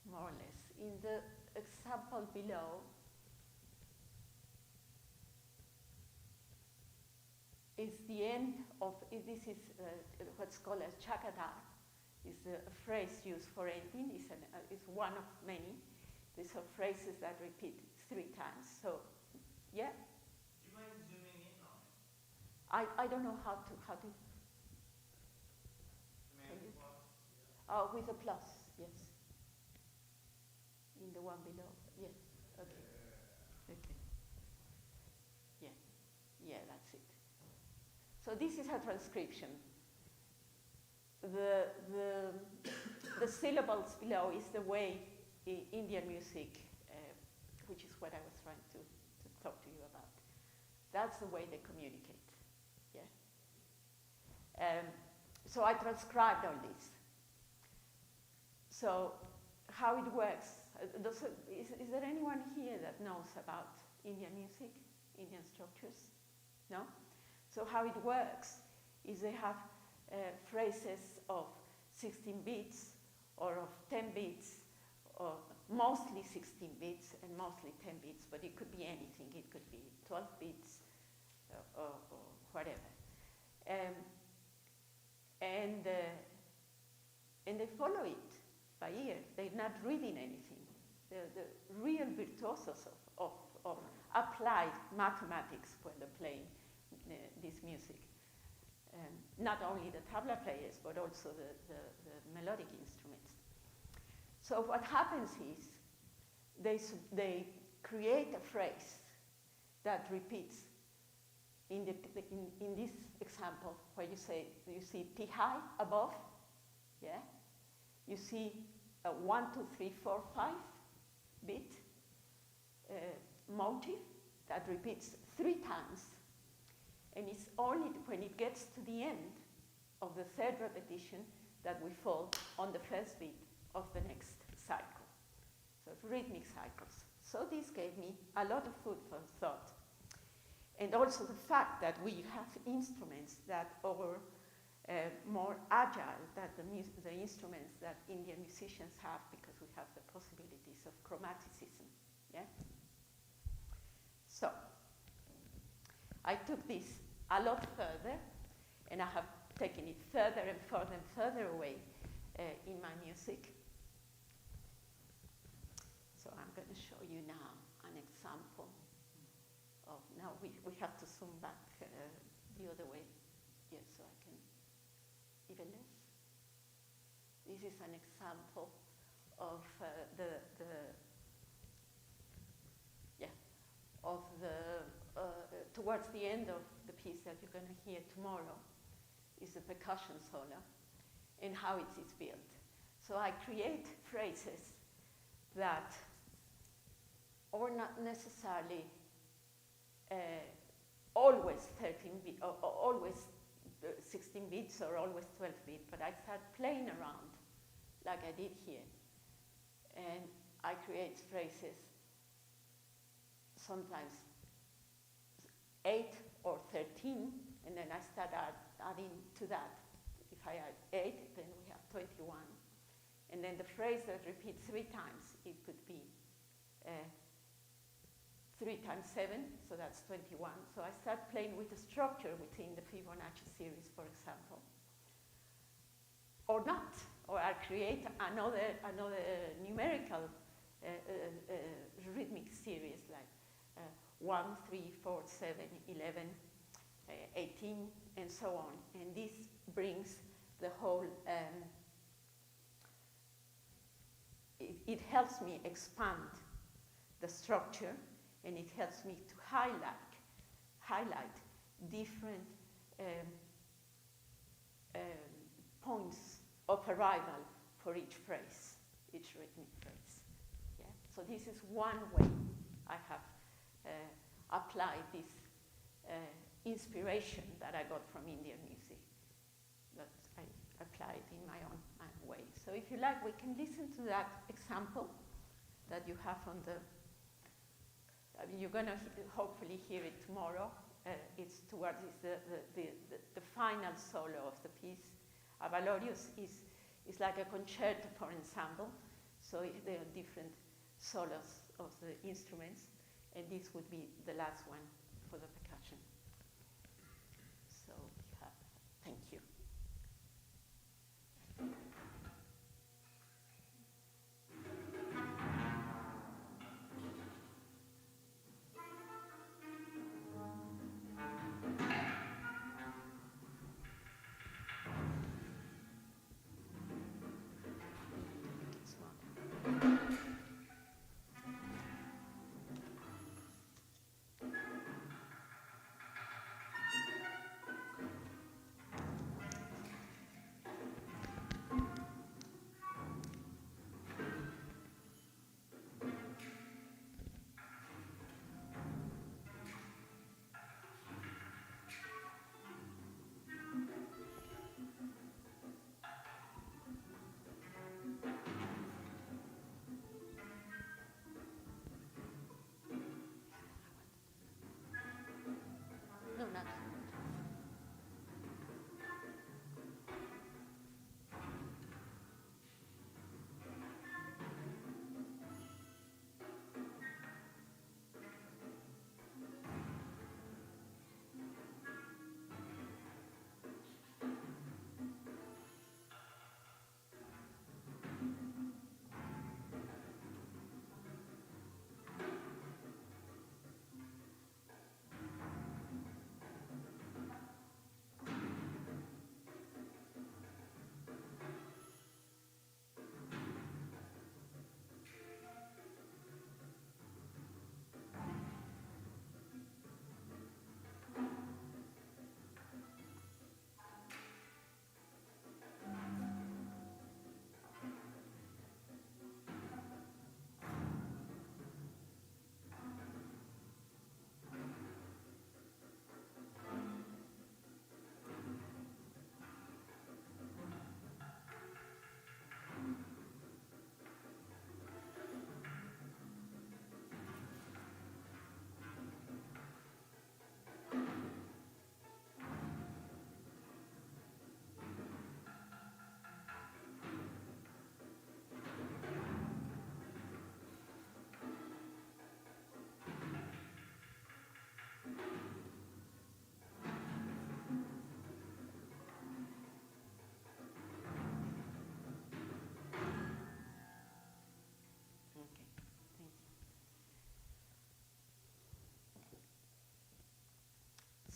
More or less. In the example below is the end of, this is what's called a chakadar. It's a phrase used for ending. It's one of many. These are phrases that repeat 3 times. So, yeah? Do you mind zooming in on it? I don't know how to with a plus, yes. In the one below, yes. Okay. Okay. Yeah. Yeah, that's it. So this is a transcription. The syllables below is the way Indian music, which is what I was trying to talk to you about. That's the way they communicate. Yeah. So I transcribed all this. So how it works, is there anyone here that knows about Indian music, Indian structures? No? So how it works is they have phrases of 16 beats or of 10 beats, or mostly 16 beats and mostly 10 beats, but it could be anything. It could be 12 beats or whatever. And they follow it by ear. They're not reading anything. They're the real virtuosos of applied mathematics when they're playing this music. Not only the tabla players, but also the melodic instruments. So what happens is they create a phrase that repeats. In this example, where you see Tihai above, yeah? You see a 1, 2, 3, 4, 5 beat motif that repeats 3 times. And it's only when it gets to the end of the 3rd repetition that we fall on the 1st beat of the next cycle. So rhythmic cycles. So this gave me a lot of food for thought. And also the fact that we have instruments that are more agile than the instruments that Indian musicians have, because we have the possibilities of chromaticism. Yeah? So I took this a lot further, and I have taken it further and further and further away in my music. So I'm going to show you now an example of, now we have to zoom back the other way. Yes, so I can, even less. This is an example of towards the end of the piece that you're going to hear tomorrow is the percussion solo and how it is built. So I create phrases that are not necessarily always 13 beats, or always 16 beats, or always 12 beats, but I start playing around like I did here. And I create phrases, sometimes 8 or 13, and then I start adding to that. If I add 8, then we have 21. And then the phrase that repeats 3 times, it could be 3 times 7, so that's 21. So I start playing with the structure within the Fibonacci series, for example. Or not, or I create another numerical rhythmic series, like 1, 3, 4, 7, 11, 18, and so on. And this brings the whole it helps me expand the structure, and it helps me to highlight different points of arrival for each phrase, each rhythmic phrase. Yeah? So this is one way I have applied this inspiration that I got from Indian music, that I applied in my own way. So if you like, we can listen to that example that you have on the, I mean, you're gonna hopefully hear it tomorrow. It's towards the final solo of the piece. Avalorius is like a concerto for ensemble, so there are different solos of the instruments, and this would be the last one for the percussion. So we have, thank you. No, not.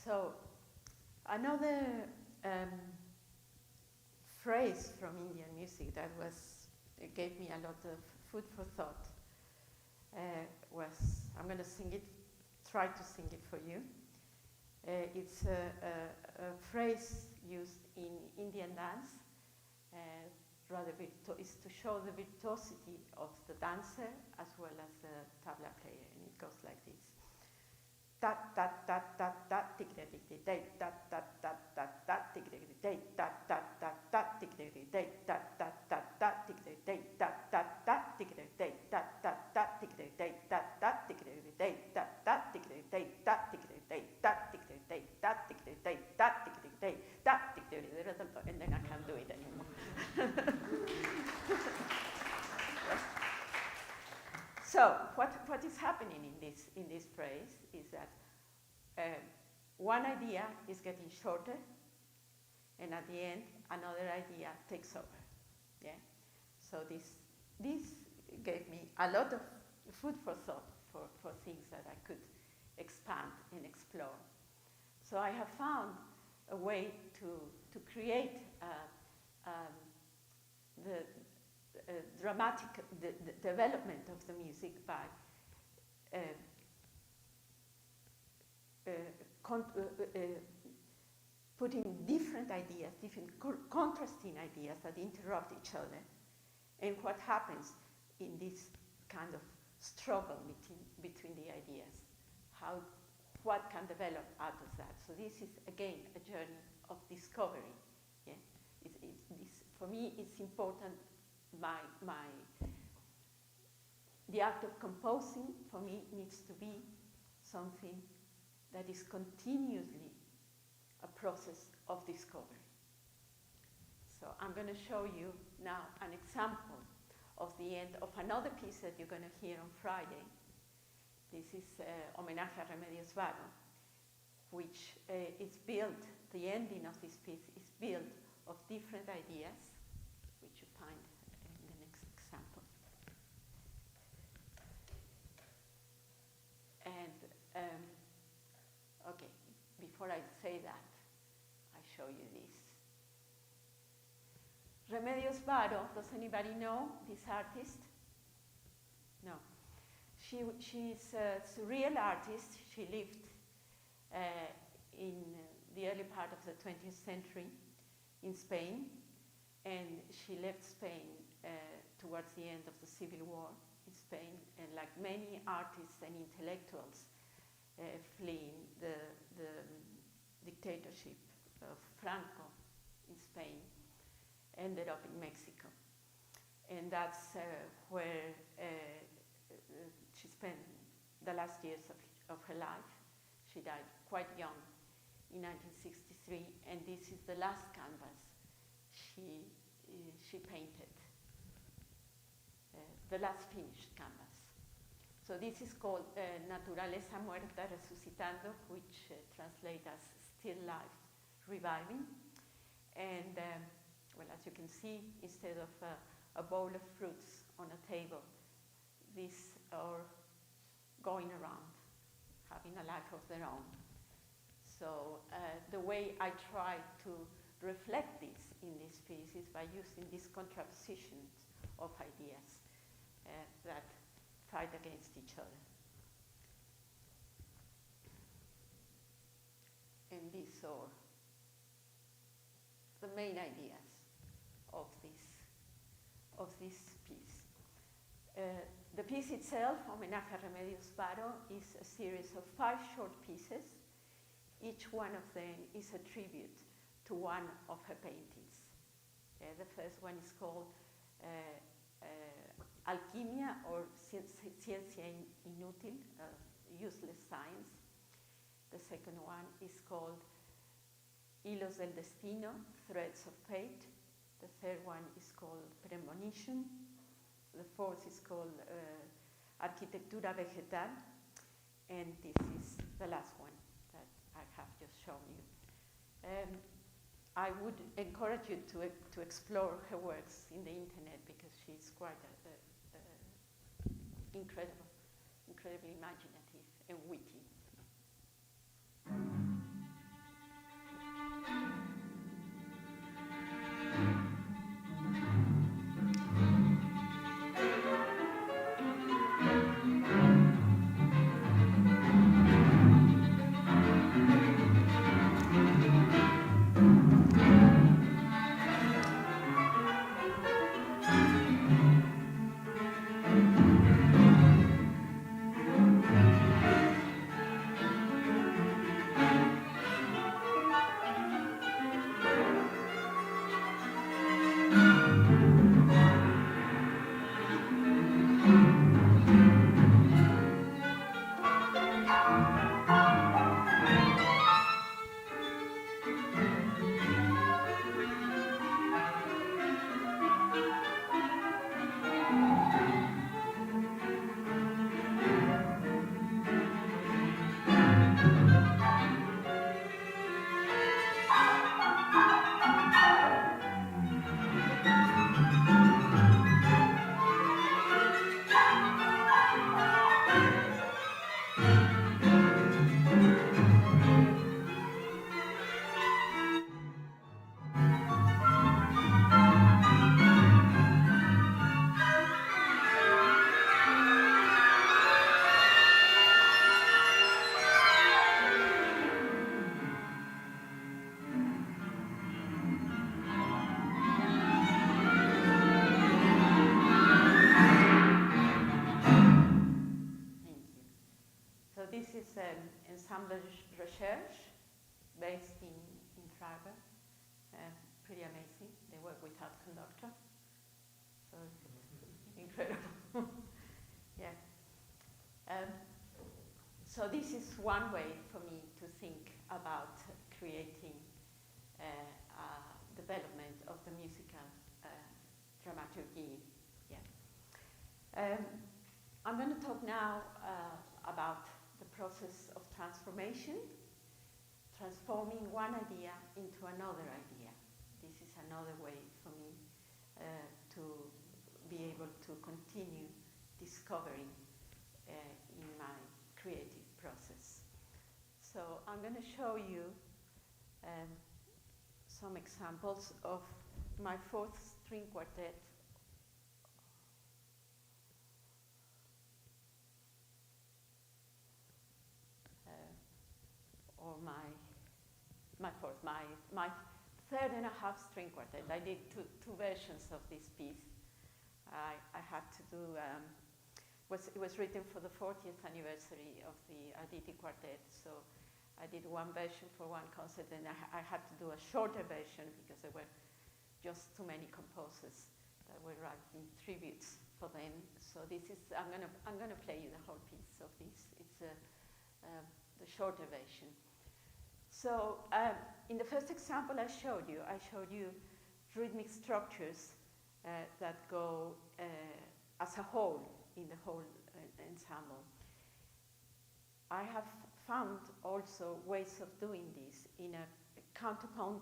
So another phrase from Indian music that gave me a lot of food for thought was, I'm going to sing it, try to sing it for you. It's a phrase used in Indian dance, is to show the virtuosity of the dancer as well as the tabla player, and it goes like this. Tat tat tat tat tat tick tick tick tick tat tat tat tat tat tick tick tick tat tat tat tat tick tick tick tat tat tat tat tick tick tick tat tat tat tick tick tick tat tat tat tick tick tick tat tat tick tick tick tat tat tick tick tick tat tick tick tick tat tick tick tick tat tick tick tick tat tick tick tick tat tick tick tick, and then I can't do it anymore. So what is happening in this phrase is that one idea is getting shorter, and at the end another idea takes over. Yeah. So this gave me a lot of food for thought for things that I could expand and explore. So I have found a way to create the dramatic the development of the music by putting different ideas, different contrasting ideas that interrupt each other, and what happens in this kind of struggle between the ideas, what can develop out of that. So this is again a journey of discovery. Yeah, for me it's important. The act of composing for me needs to be something that is continuously a process of discovery. So I'm going to show you now an example of the end of another piece that you're going to hear on Friday. This is Homenaje a Remedios Varo, which is built, the ending of this piece is built of different ideas, which you find in the next example. And, okay, before I say that, I show you this. Remedios Varo, does anybody know this artist? No. She's a surreal artist. She lived in the early part of the 20th century in Spain, and she left Spain towards the end of the Civil War in Spain, and like many artists and intellectuals fleeing the dictatorship of Franco in Spain, ended up in Mexico. And that's where she spent the last years of her life. She died quite young in 1963, and this is the last canvas she painted, the last finished canvas. So this is called Naturaleza Muerta Resucitando, which translates as Still Life Reviving. And well, as you can see, instead of a bowl of fruits on a table, these are going around, having a life of their own. So the way I try to reflect this in this piece is by using these contrapositions of ideas that fight against each other. And these are the main ideas of this piece. The piece itself, Homenaje a Remedios Varo, is a series of 5 short pieces. Each one of them is a tribute to one of her paintings. The first one is called Alquimia, or Ciencia Inútil, Useless Science. The second one is called Hilos del Destino, Threads of Fate. The third one is called Premonition. The fourth is called Arquitectura Vegetal. And this is the last one that I have just shown you. I would encourage you to explore her works in the internet, because she's quite incredibly imaginative and witty. Ensemble Recherche based in Freiburg. Pretty amazing. They work without conductor. So incredible. Yeah. So this is one way for me to think about creating development of the musical dramaturgy. Yeah. I'm going to talk now about the process of transformation, transforming one idea into another idea. This is another way for me to be able to continue discovering in my creative process. So I'm going to show you some examples of my fourth string quartet. Or my third and a half string quartet. I did two versions of this piece. I had to do, it was written for the 40th anniversary of the Aditi Quartet, so I did one version for one concert, and I had to do a shorter version because there were just too many composers that were writing tributes for them. So this is, I'm gonna play you the whole piece of this. It's the shorter version. So in the first example I showed you rhythmic structures that go as a whole in the whole ensemble. I have found also ways of doing this in a counterpoint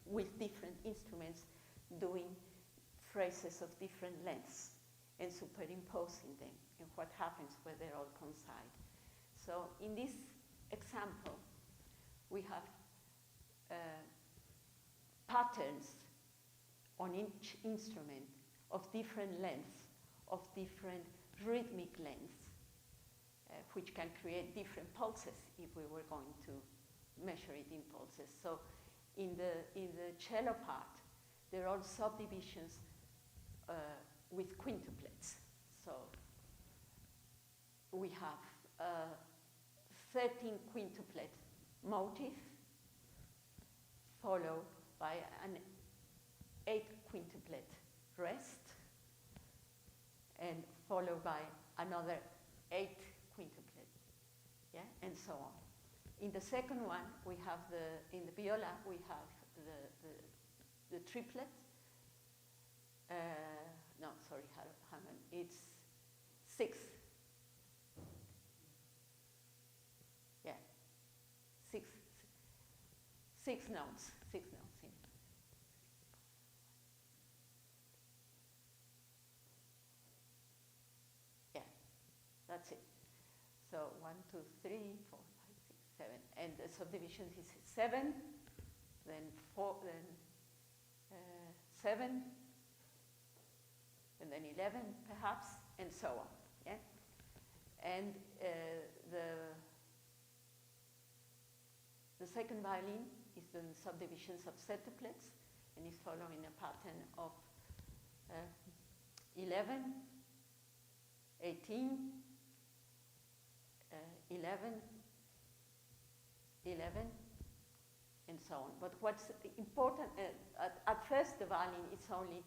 with different instruments doing phrases of different lengths and superimposing them, and what happens when they all coincide. So in this example, we have patterns on each instrument of different lengths, of different rhythmic lengths, which can create different pulses if we were going to measure it in pulses. So in the cello part, there are subdivisions with quintuplets. So we have 13 quintuplet motif, followed by an 8 quintuplet rest, and followed by another 8 quintuplet, yeah, and so on. In the second one, we have in the viola, we have the triplet. No, sorry, Hammond. It's 6. Yeah, six notes. In. Yeah, that's it. So 1, 2, 3, 4, 5, 6, 7, and the subdivision is 7, then 4, then 7, and then 11, perhaps, and so on. Yeah, and the second violin is doing subdivisions of septuplets, and is following a pattern of 11, 18, 11, 11, and so on. But what's important, at first the first violin is only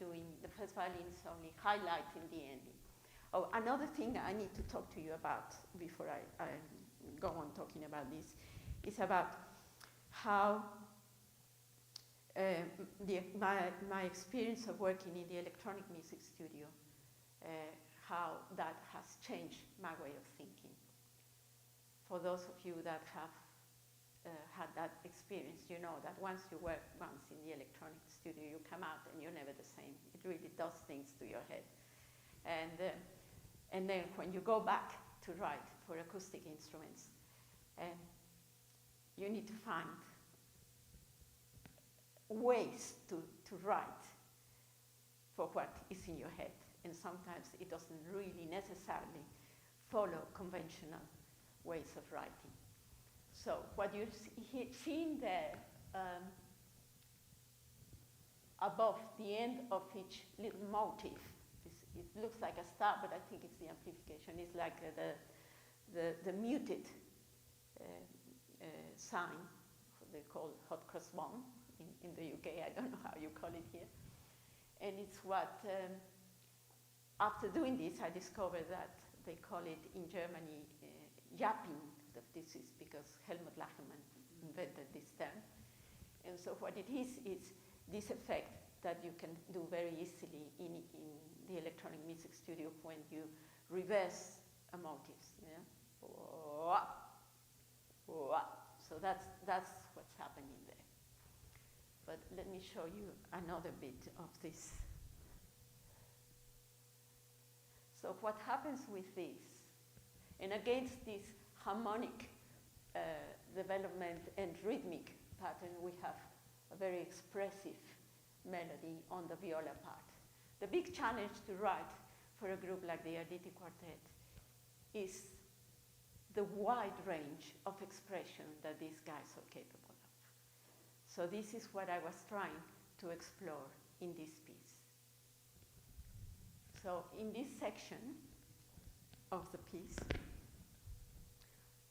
highlighting the ending. Oh, another thing I need to talk to you about before I go on talking about this is about how my experience of working in the electronic music studio, how that has changed my way of thinking. For those of you that have had that experience, you know that once you work once in the electronic studio, you come out and you're never the same. It really does things to your head. And then when you go back to write for acoustic instruments, you need to find ways to write for what is in your head. And sometimes it doesn't really necessarily follow conventional ways of writing. So what you're seeing there above the end of each little motif, It looks like a star, but I think it's the amplification. It's like the muted sign, they call hot cross bun in the UK. I don't know how you call it here. And it's what, after doing this, I discovered that they call it in Germany yapping. This is because Helmut Lachenmann invented this term. And so what it is this effect that you can do very easily in the electronic music studio when you reverse a motive. Yeah? So that's what's happening there. But let me show you another bit of this. So what happens with this, and against this harmonic development and rhythmic pattern, we have a very expressive melody on the viola part. The big challenge to write for a group like the Arditi Quartet is the wide range of expression that these guys are capable of. So this is what I was trying to explore in this piece. So in this section of the piece,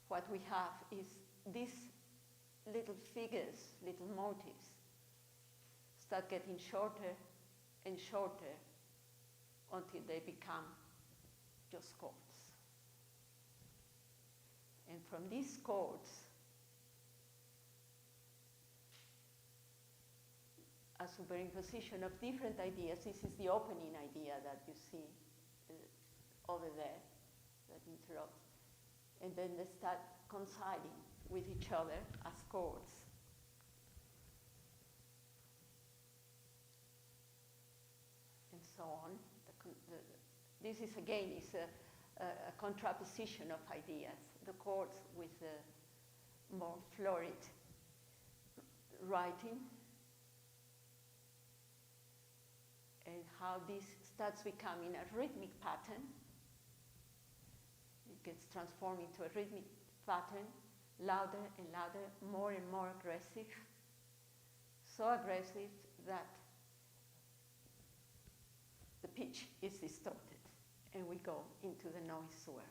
what we have is these little figures, little motifs, start getting shorter and shorter until they become just chords. And from these chords, a superimposition of different ideas. This is the opening idea that you see over there that interrupts. And then they start coinciding with each other as chords. And so on. This is again a contraposition of ideas. The chords with the more florid writing, and how this starts becoming a rhythmic pattern. It gets transformed into a rhythmic pattern, louder and louder, more and more aggressive, so aggressive that the pitch is distorted, and we go into the noise world.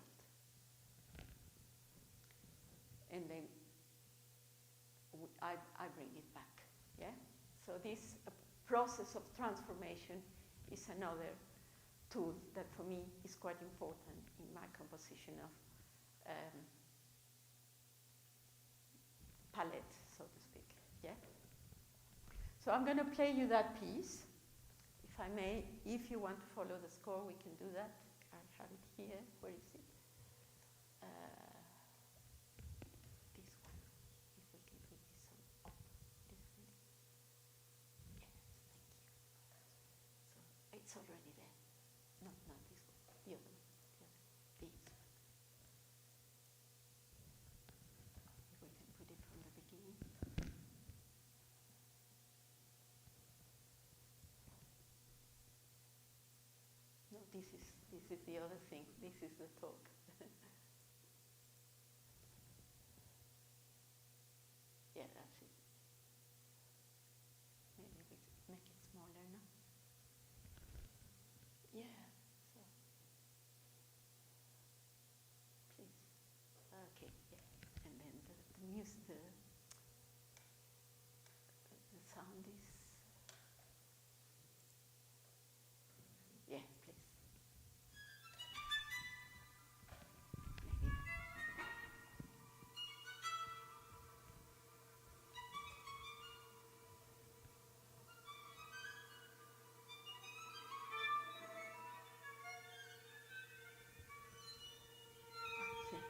And then I bring it back, yeah? So this process of transformation is another tool that for me is quite important in my composition of palette, so to speak, yeah? So I'm going to play you that piece. If I may, if you want to follow the score, we can do that. I have it here. Where is it? This one. If we can put this one up. This one. Yes, thank you. So it's already there. No, not this one. The other one. This one. If we can put it from the beginning. No, this is the other thing. This is the talk. Yeah, that's it. Maybe we make it smaller now. Yeah. So, please. Okay. Yeah. And then the music, the sound is. Yeah, please. Maybe. Okay.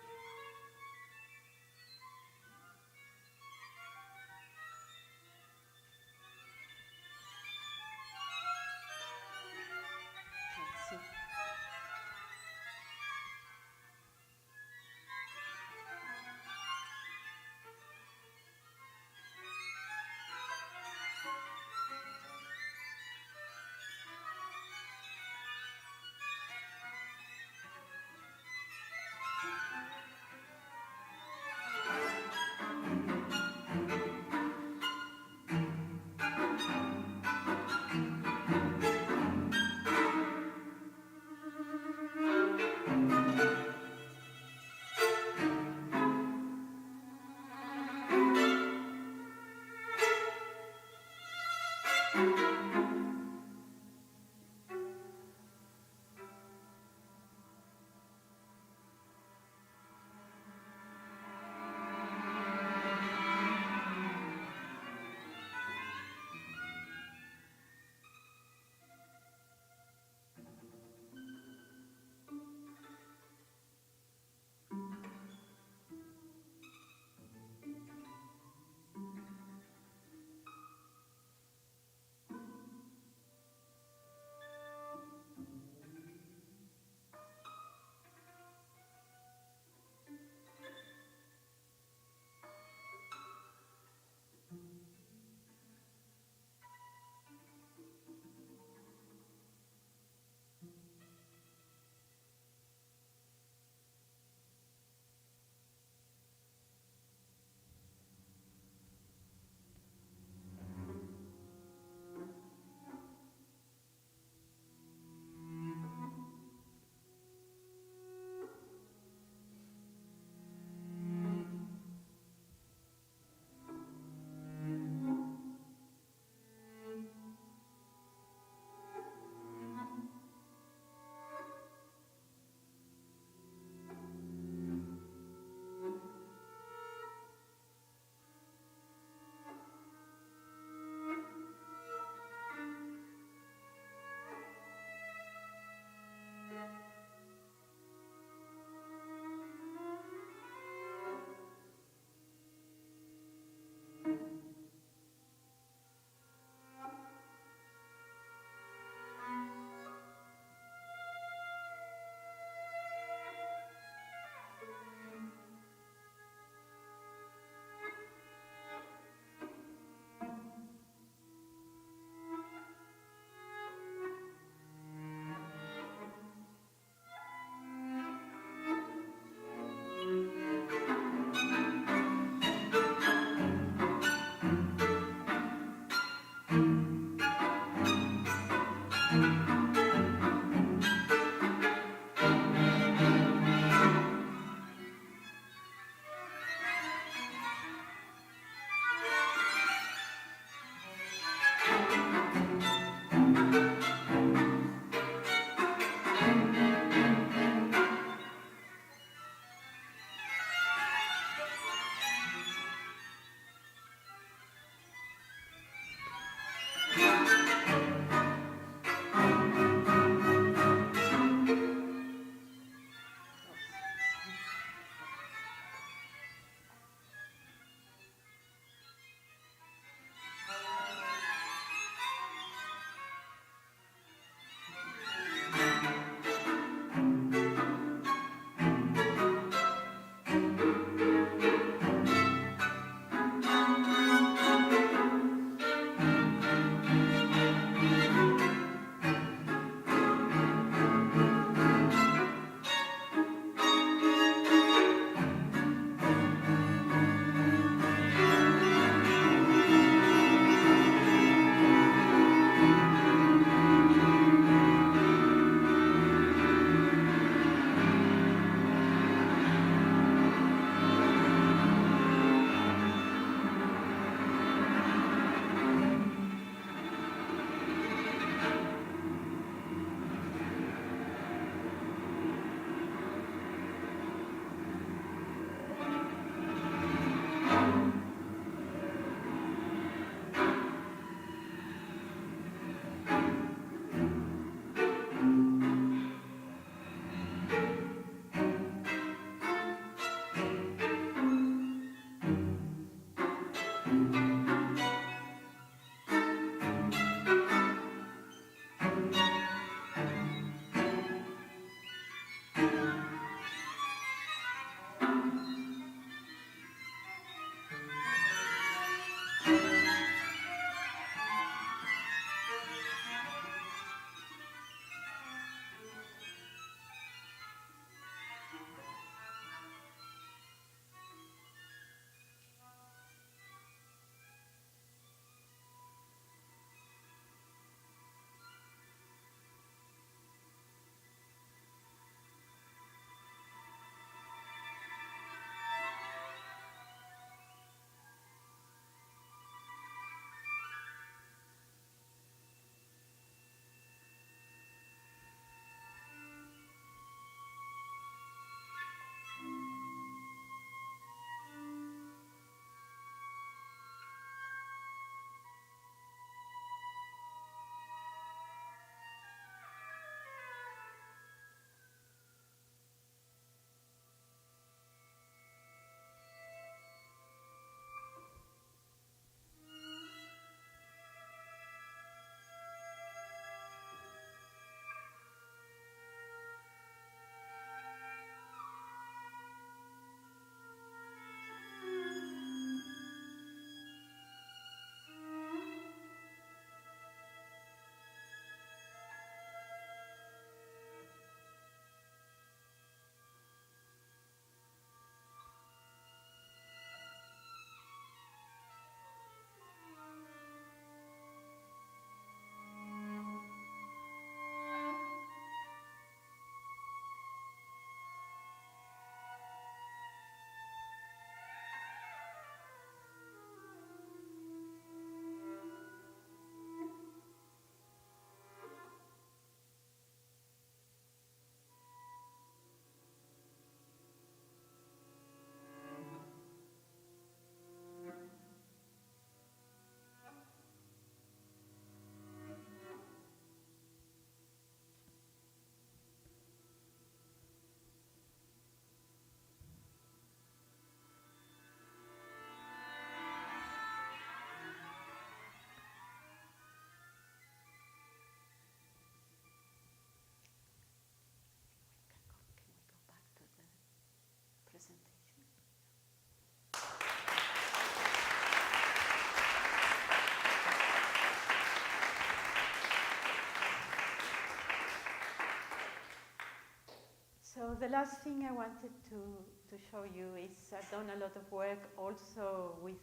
the last thing I wanted to show you is I've done a lot of work also with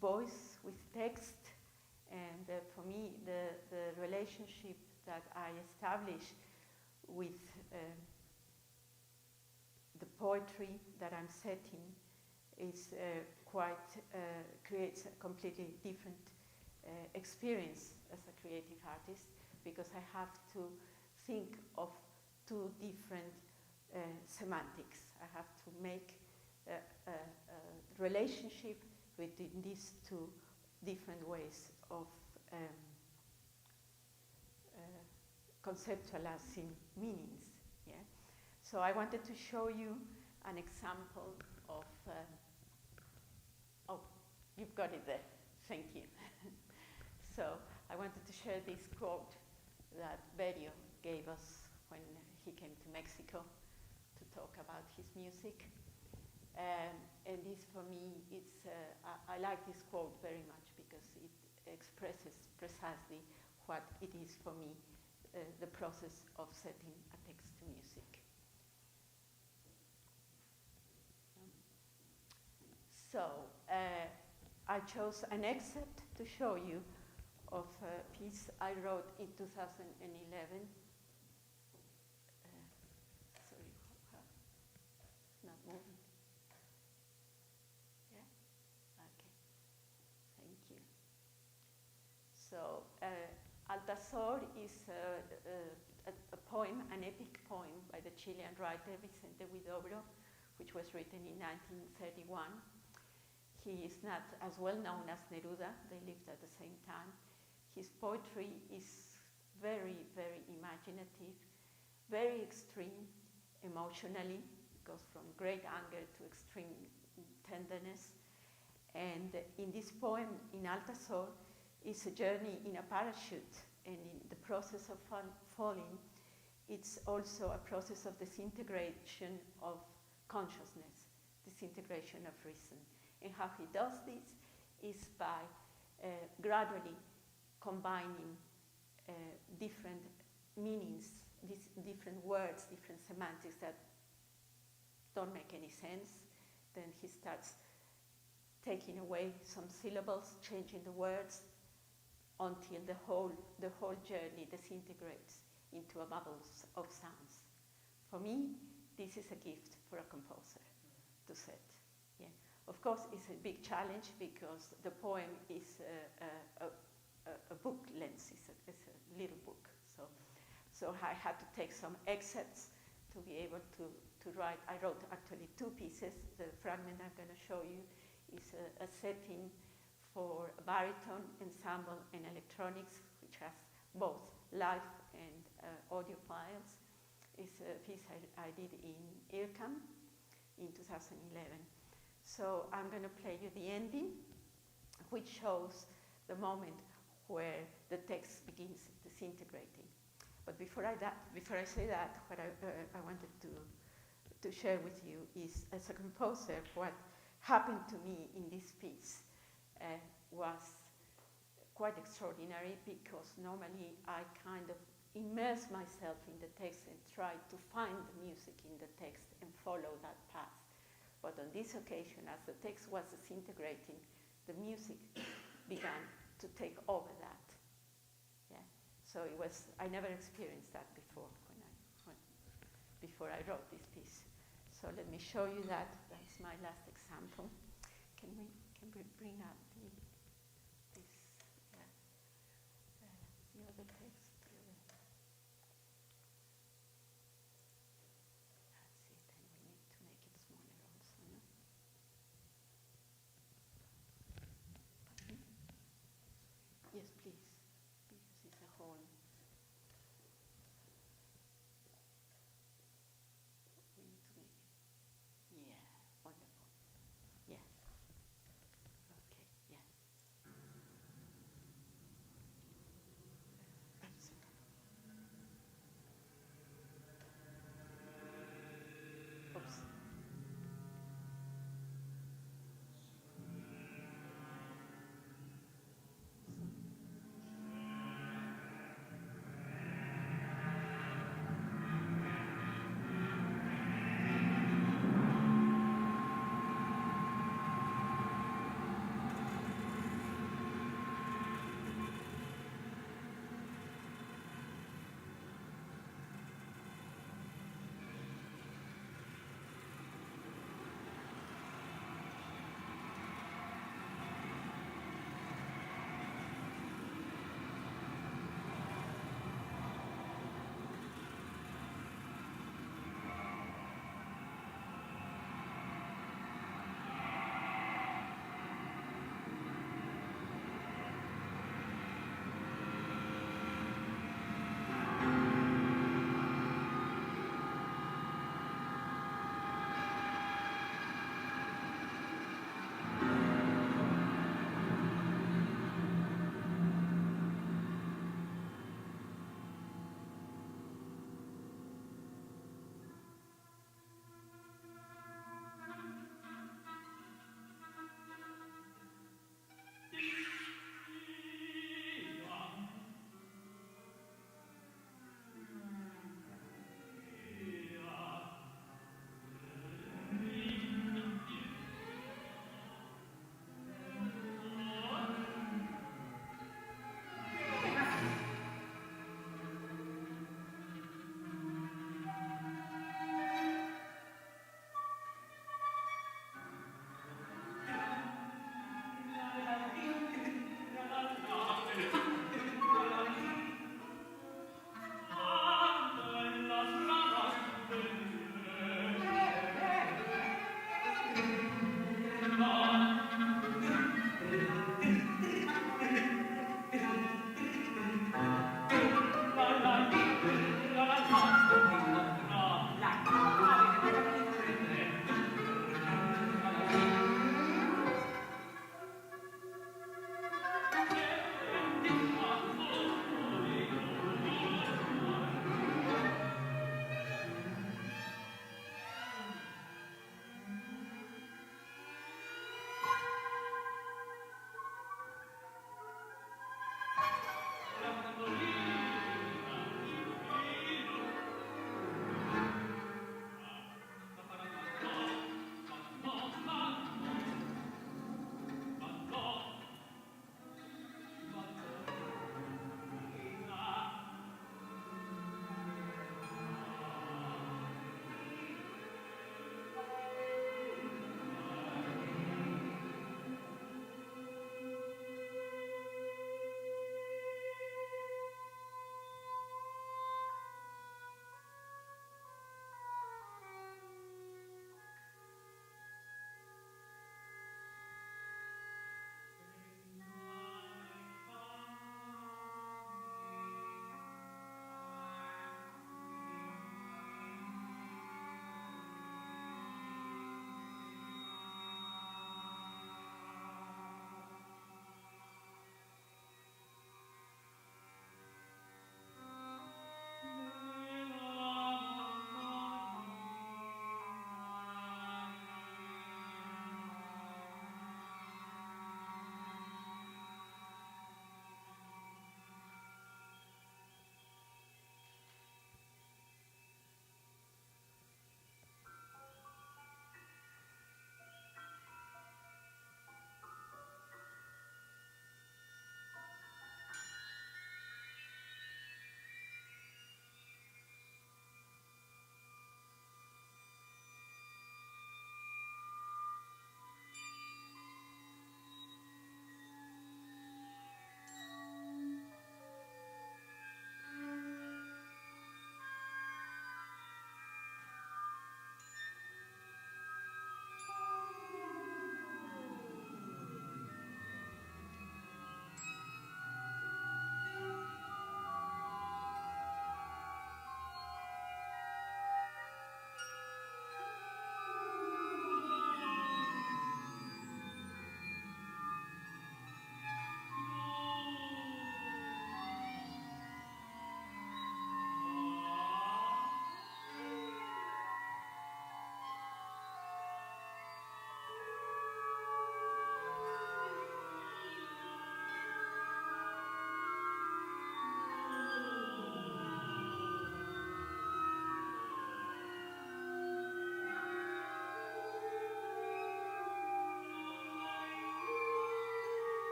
voice, with text, and for me the relationship that I establish with the poetry that I'm setting is creates a completely different experience as a creative artist, because I have to think of two different semantics. I have to make a relationship between these two different ways of conceptualizing meanings. Yeah? So I wanted to show you an example of, oh, you've got it there, thank you. So I wanted to share this quote that Berio gave us when he came to Mexico to talk about his music. And this, for me, I like this quote very much because it expresses precisely what it is for me, the process of setting a text to music. So I chose an excerpt to show you of a piece I wrote in 2011. Sorry, it's not moving. Yeah? Okay. Thank you. So, Altazor is a poem, an epic poem by the Chilean writer Vicente Huidobro, which was written in 1931. He is not as well known as Neruda. They lived at the same time. His poetry is very, very imaginative, very extreme emotionally. It goes from great anger to extreme tenderness. And in this poem, in Altazor, is a journey in a parachute, and in the process of falling, it's also a process of disintegration of consciousness, disintegration of reason. And how he does this is by gradually combining different meanings, these different words, different semantics that don't make any sense. Then he starts taking away some syllables, changing the words, until the whole journey disintegrates into a bubble of sounds. For me, this is a gift for a composer to set. Yeah. Of course, it's a big challenge because the poem is a book length, it's a little book. So I had to take some excerpts to be able to write. I wrote actually two pieces. The fragment I'm going to show you is a setting for baritone, ensemble, and electronics, which has both live and audio files. It's a piece I did in IRCAM in 2011. So I'm going to play you the ending, which shows the moment where the text begins disintegrating. But before I say that, what I wanted to share with you is, as a composer, what happened to me in this piece was quite extraordinary, because normally I kind of immerse myself in the text and try to find the music in the text and follow that path. But on this occasion, as the text was disintegrating, the music began to take over that. Yeah. So I never experienced that before before I wrote this piece. So let me show you that. That's my last example. Can we bring up the other text? That's it, and we need to make it smaller also, no? Yes, please, because it's a whole. We need to make it. Yeah, wonderful. Yeah. Okay.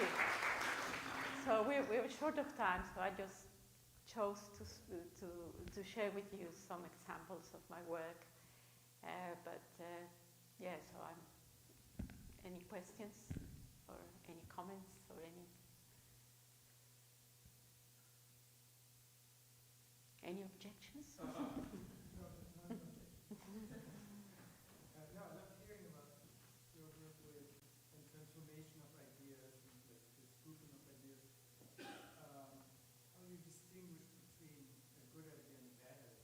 you. So we're short of time, so I just chose to share with you some examples of my work. Yeah, so any questions or any comments or any objections? No, I love hearing about your work with and transformation of ideas and this grouping of ideas. How do you distinguish between a good idea and a bad idea?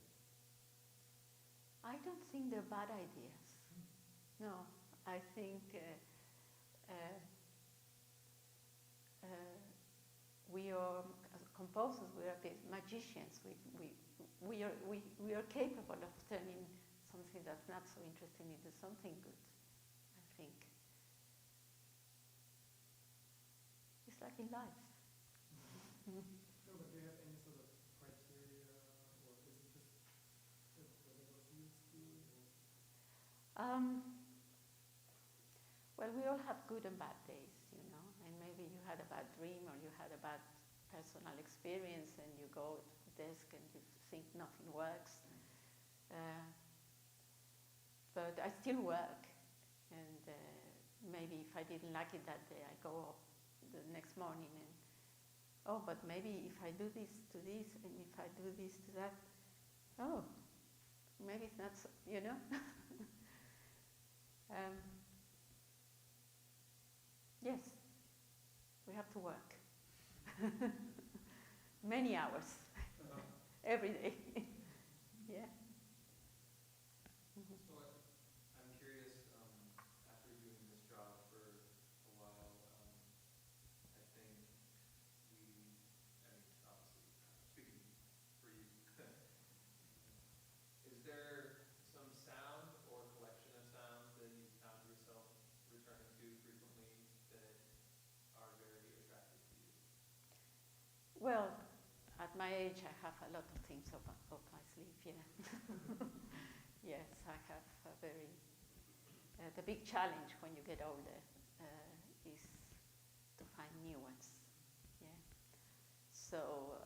I don't think they're bad ideas. No, I think we are as composers. We are magicians. We are capable of turning something that's not so interesting into something good. I think it's like in life. No, but do you have any sort of criteria, or is it just whatever feels good? Well, we all have good and bad days, you know, and maybe you had a bad dream or you had a bad personal experience and you go to the desk and you think nothing works. But I still work, and maybe if I didn't like it that day, I go up the next morning and, oh, but maybe if I do this to this and if I do this to that, oh, maybe it's not so, you know? Yes, we have to work. Many hours, every day. Yeah. So I'm curious, after doing this job for a while, I think obviously, speaking for you, is there some sound or collection of sounds that you found yourself returning to frequently that are very attractive to you? Well, at my age, I have a lot of things up my sleeve, yeah. Yes, I have a very, the big challenge when you get older is to find new ones, yeah. So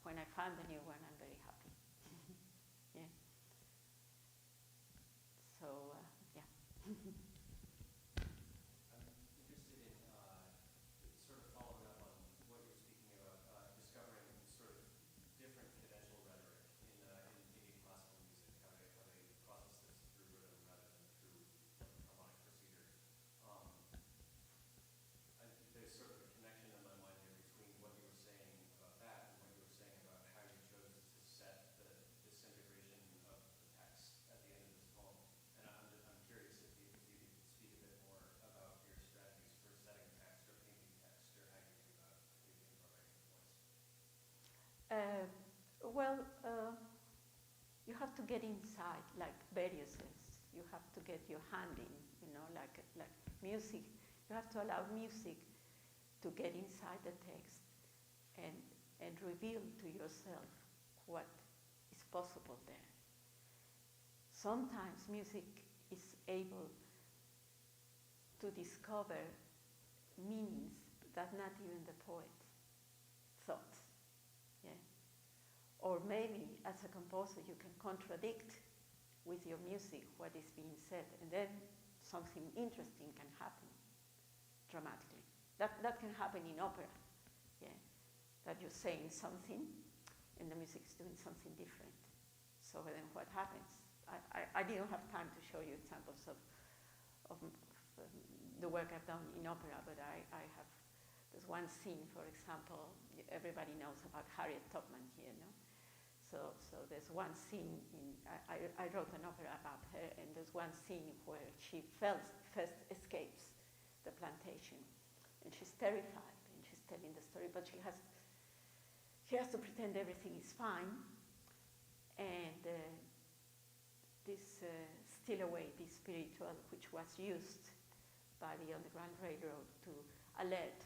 when I found a new one, I'm very happy, yeah. So, yeah. I'm interested in sort of following up on what you're speaking about, discovering sort of different conventional rhetoric in classical music, how they process this through rhythm rather than through harmonic procedure. There's sort of a connection in my mind here between what you were saying about that and what you were saying about how you chose to set the disintegration of the text at the end of this poem. And I'm curious if you could speak a bit more about your strategies for setting text or painting text, or how you think about writing the voice. You have to get inside, like Berio says. You have to get your hand in, you know, like music. You have to allow music to get inside the text and reveal to yourself what is possible there. Sometimes music is able to discover meanings that not even the poet thought. Yeah. Or maybe as a composer you can contradict with your music what is being said, and then something interesting can happen dramatically. That can happen in opera, yeah. That you're saying something and the music is doing something different. So then what happens? I didn't have time to show you examples of the work I've done in opera, but there's one scene, for example, everybody knows about Harriet Tubman here, no? So there's one scene I wrote an opera about her, and there's one scene where she first escapes the plantation, and she's terrified, and she's telling the story, but she has to pretend everything is fine, and this steal away, this spiritual, which was used by the Underground Railroad to alert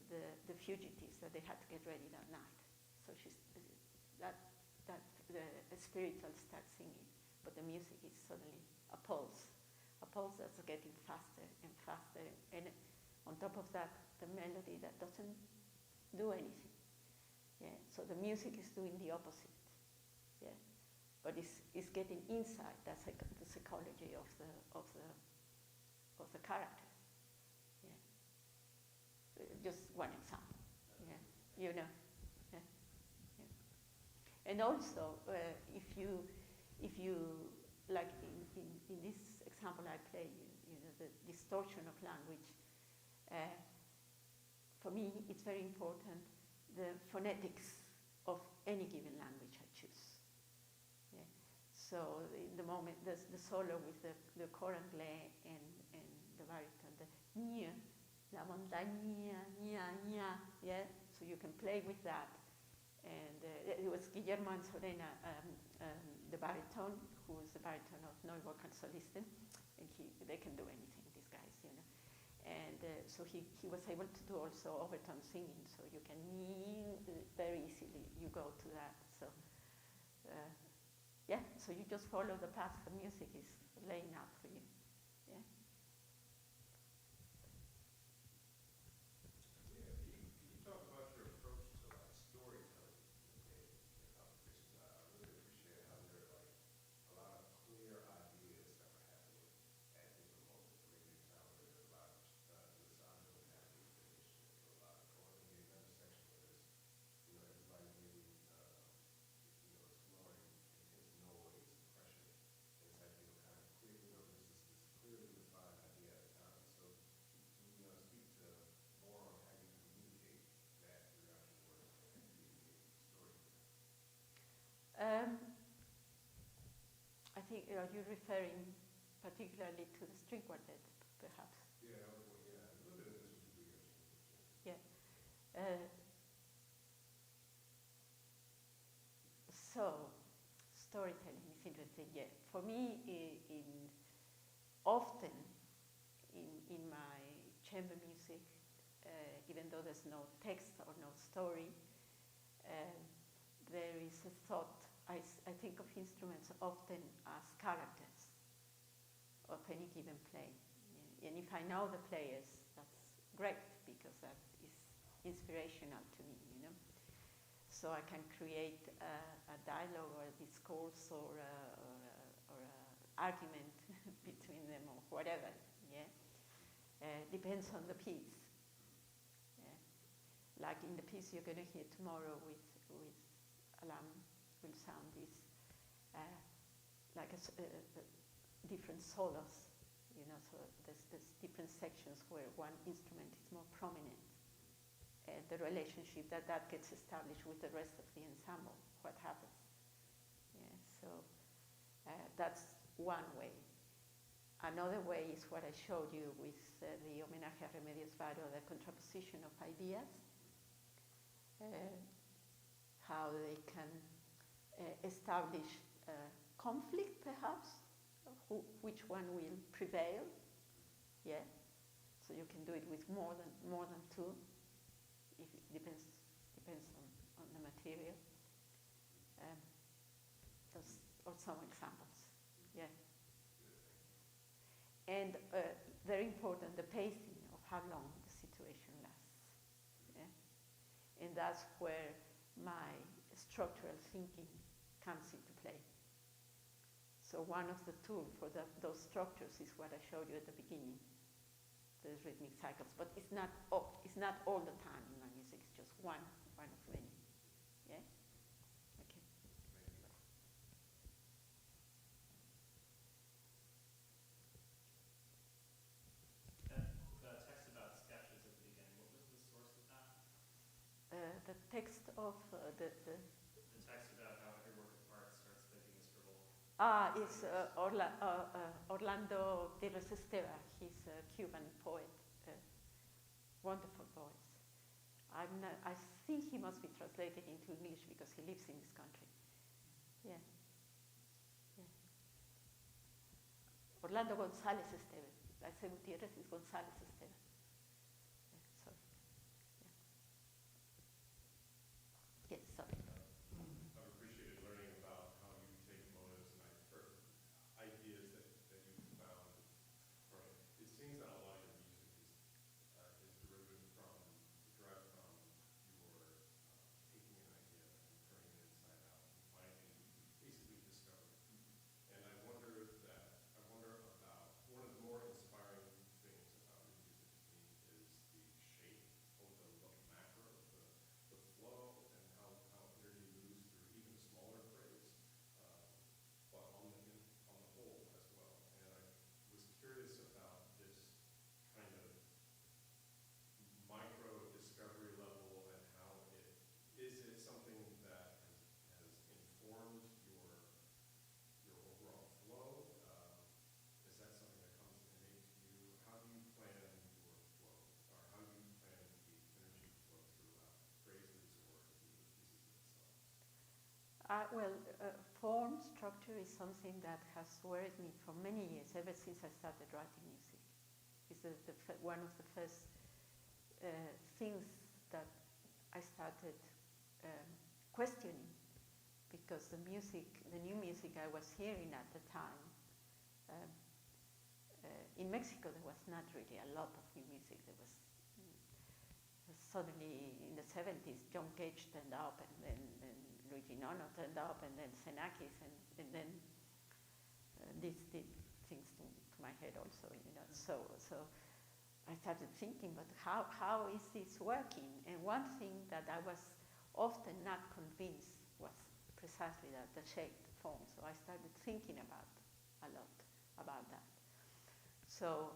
the fugitives that they had to get ready that night. So the spiritual starts singing, but the music is suddenly a pulse that's getting faster and faster, and on top of that, the melody that doesn't do anything. Yeah, so the music is doing the opposite. Yeah, but it's getting inside the psychology of the character. Yeah, just one example. Yeah, you know. Yeah. Yeah. And also, if you like in this example I play, you know, the distortion of language. For me, it's very important the phonetics of any given language I choose. Yeah. So in the moment, the solo with the cor anglais and the baritone, the nia, la montaña, nia, nia, yeah. So you can play with that. And it was Guillermo and Sorena, the baritone, who is the baritone of Neue Vokalsolisten, and they can do anything, these guys, you know. And so he was able to do also overtone singing, so you can very easily, you go to that. So yeah, so you just follow the path the music is laying out for you. Yeah. Yeah, can you talk about your approach to like storytelling in competitions? I really appreciate how there are like a lot of clear ideas that were happening at different moments. Maybe a time where there's a lot of glissando happening finish, a lot of going in another section where there's, you know, everybody maybe you know, exploring intense noise and pressure. And it's like, you know, kind of clear, you know, there's this clearly defined idea at a time. So can you speak to more on how you communicate that throughout your work and communicate storytelling? I think you're referring particularly to the string quartet, perhaps. Yeah, a little bit of this would be good. Yeah. So, storytelling is interesting. Yeah, for me, often in my chamber music, even though there's no text or no story, there is a thought. I think of instruments often as characters of any given play. Yeah. And if I know the players, that's great, because that is inspirational to me, you know. So I can create a dialogue or a discourse or an argument between them or whatever, yeah. Depends on the piece. Yeah. Like in the piece you're going to hear tomorrow with Alam will sound is like different solos, you know, so there's different sections where one instrument is more prominent. The relationship that gets established with the rest of the ensemble, what happens. Yeah, so that's one way. Another way is what I showed you with the Homenaje a Remedios Varo, the contraposition of ideas, how they can establish conflict, perhaps, which one will prevail. Yeah, so you can do it with more than two. If it depends on the material. Those are some examples. Yeah. And very important, the pacing of how long the situation lasts. Yeah? And that's where my structural thinking comes into play. So one of the tools for those structures is what I showed you at the beginning, the rhythmic cycles. But it's not all the time in my music. It's just one of many. Yeah. Okay. The text about sketches at the beginning, what was the source of that? The text of the text about how every work of art starts making a scribble. It's Orlando de los Esteva. He's a Cuban poet, wonderful voice. I think he must be translated into English because he lives in this country. Yeah. Orlando González Esteva. I say Gutierrez is González Esteva. Yeah, sorry. Yeah. Yes, sorry. I've appreciated learning about how you take motives and ideas that you found. Right. It seems that a lot of your music is derivative from Form, structure is something that has worried me for many years, ever since I started writing music. It's one of the first things that I started questioning, because the new music I was hearing at the time, in Mexico there was not really a lot of new music. There was suddenly in the 70s, John Cage turned up, and then Luigi Nono turned up, and then Xenakis, and then this did things to my head also, you know. So I started thinking, but how is this working? And one thing that I was often not convinced was precisely that, the shape, the form. So I started thinking a lot about that. So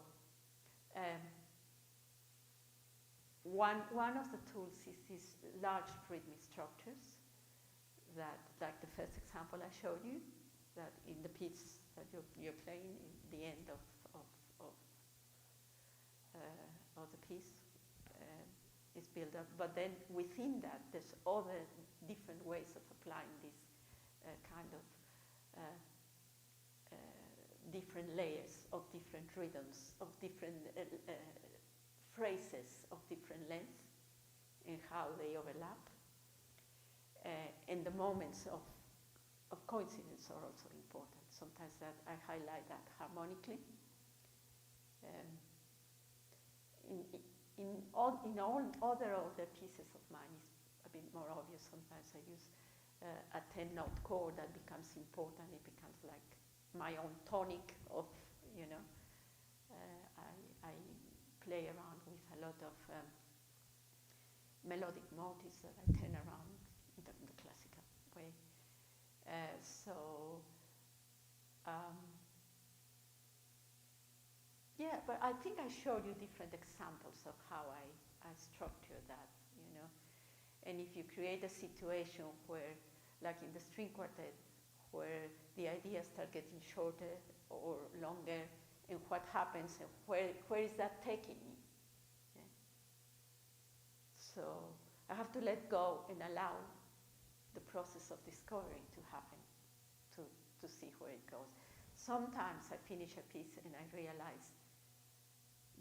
one of the tools is these large rhythmic structures that, like the first example I showed you, that in the piece that you're playing, in the end of the piece is built up. But then within that, there's other different ways of applying this kind of different layers of different rhythms, of different phrases of different lengths, and how they overlap. And the moments of coincidence are also important. Sometimes that I highlight that harmonically. In all other pieces of mine, it's a bit more obvious. Sometimes I use a 10-note chord that becomes important. It becomes like my own tonic of, you know. I play around with a lot of melodic motifs that I turn around in the classical way. Yeah, but I think I showed you different examples of how I structure that, you know. And if you create a situation where, like in the string quartet, where the ideas start getting shorter or longer, and what happens, and where is that taking me? Yeah. So I have to let go and allow the process of discovery to happen, to see where it goes. Sometimes I finish a piece and I realize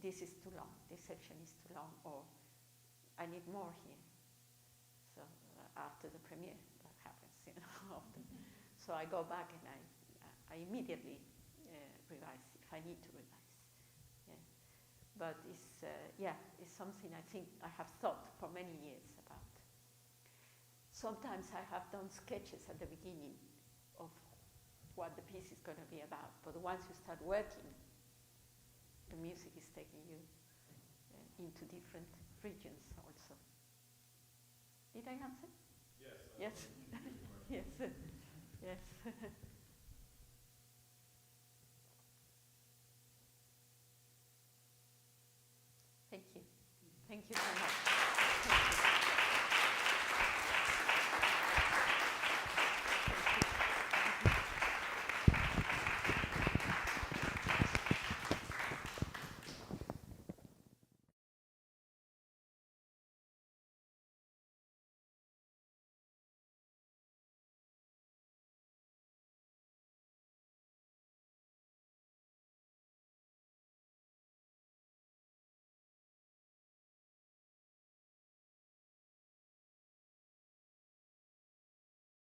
this is too long, this section is too long, or I need more here. So after the premiere, that happens, you know, often. So I go back and I immediately revise if I need to revise. Yeah. But it's something I think I have thought for many years about. Sometimes I have done sketches at the beginning of what the piece is going to be about, but once you start working, the music is taking you into different regions also. Did I answer? Yes. Yes. Yes. Thank you. Thank you so much.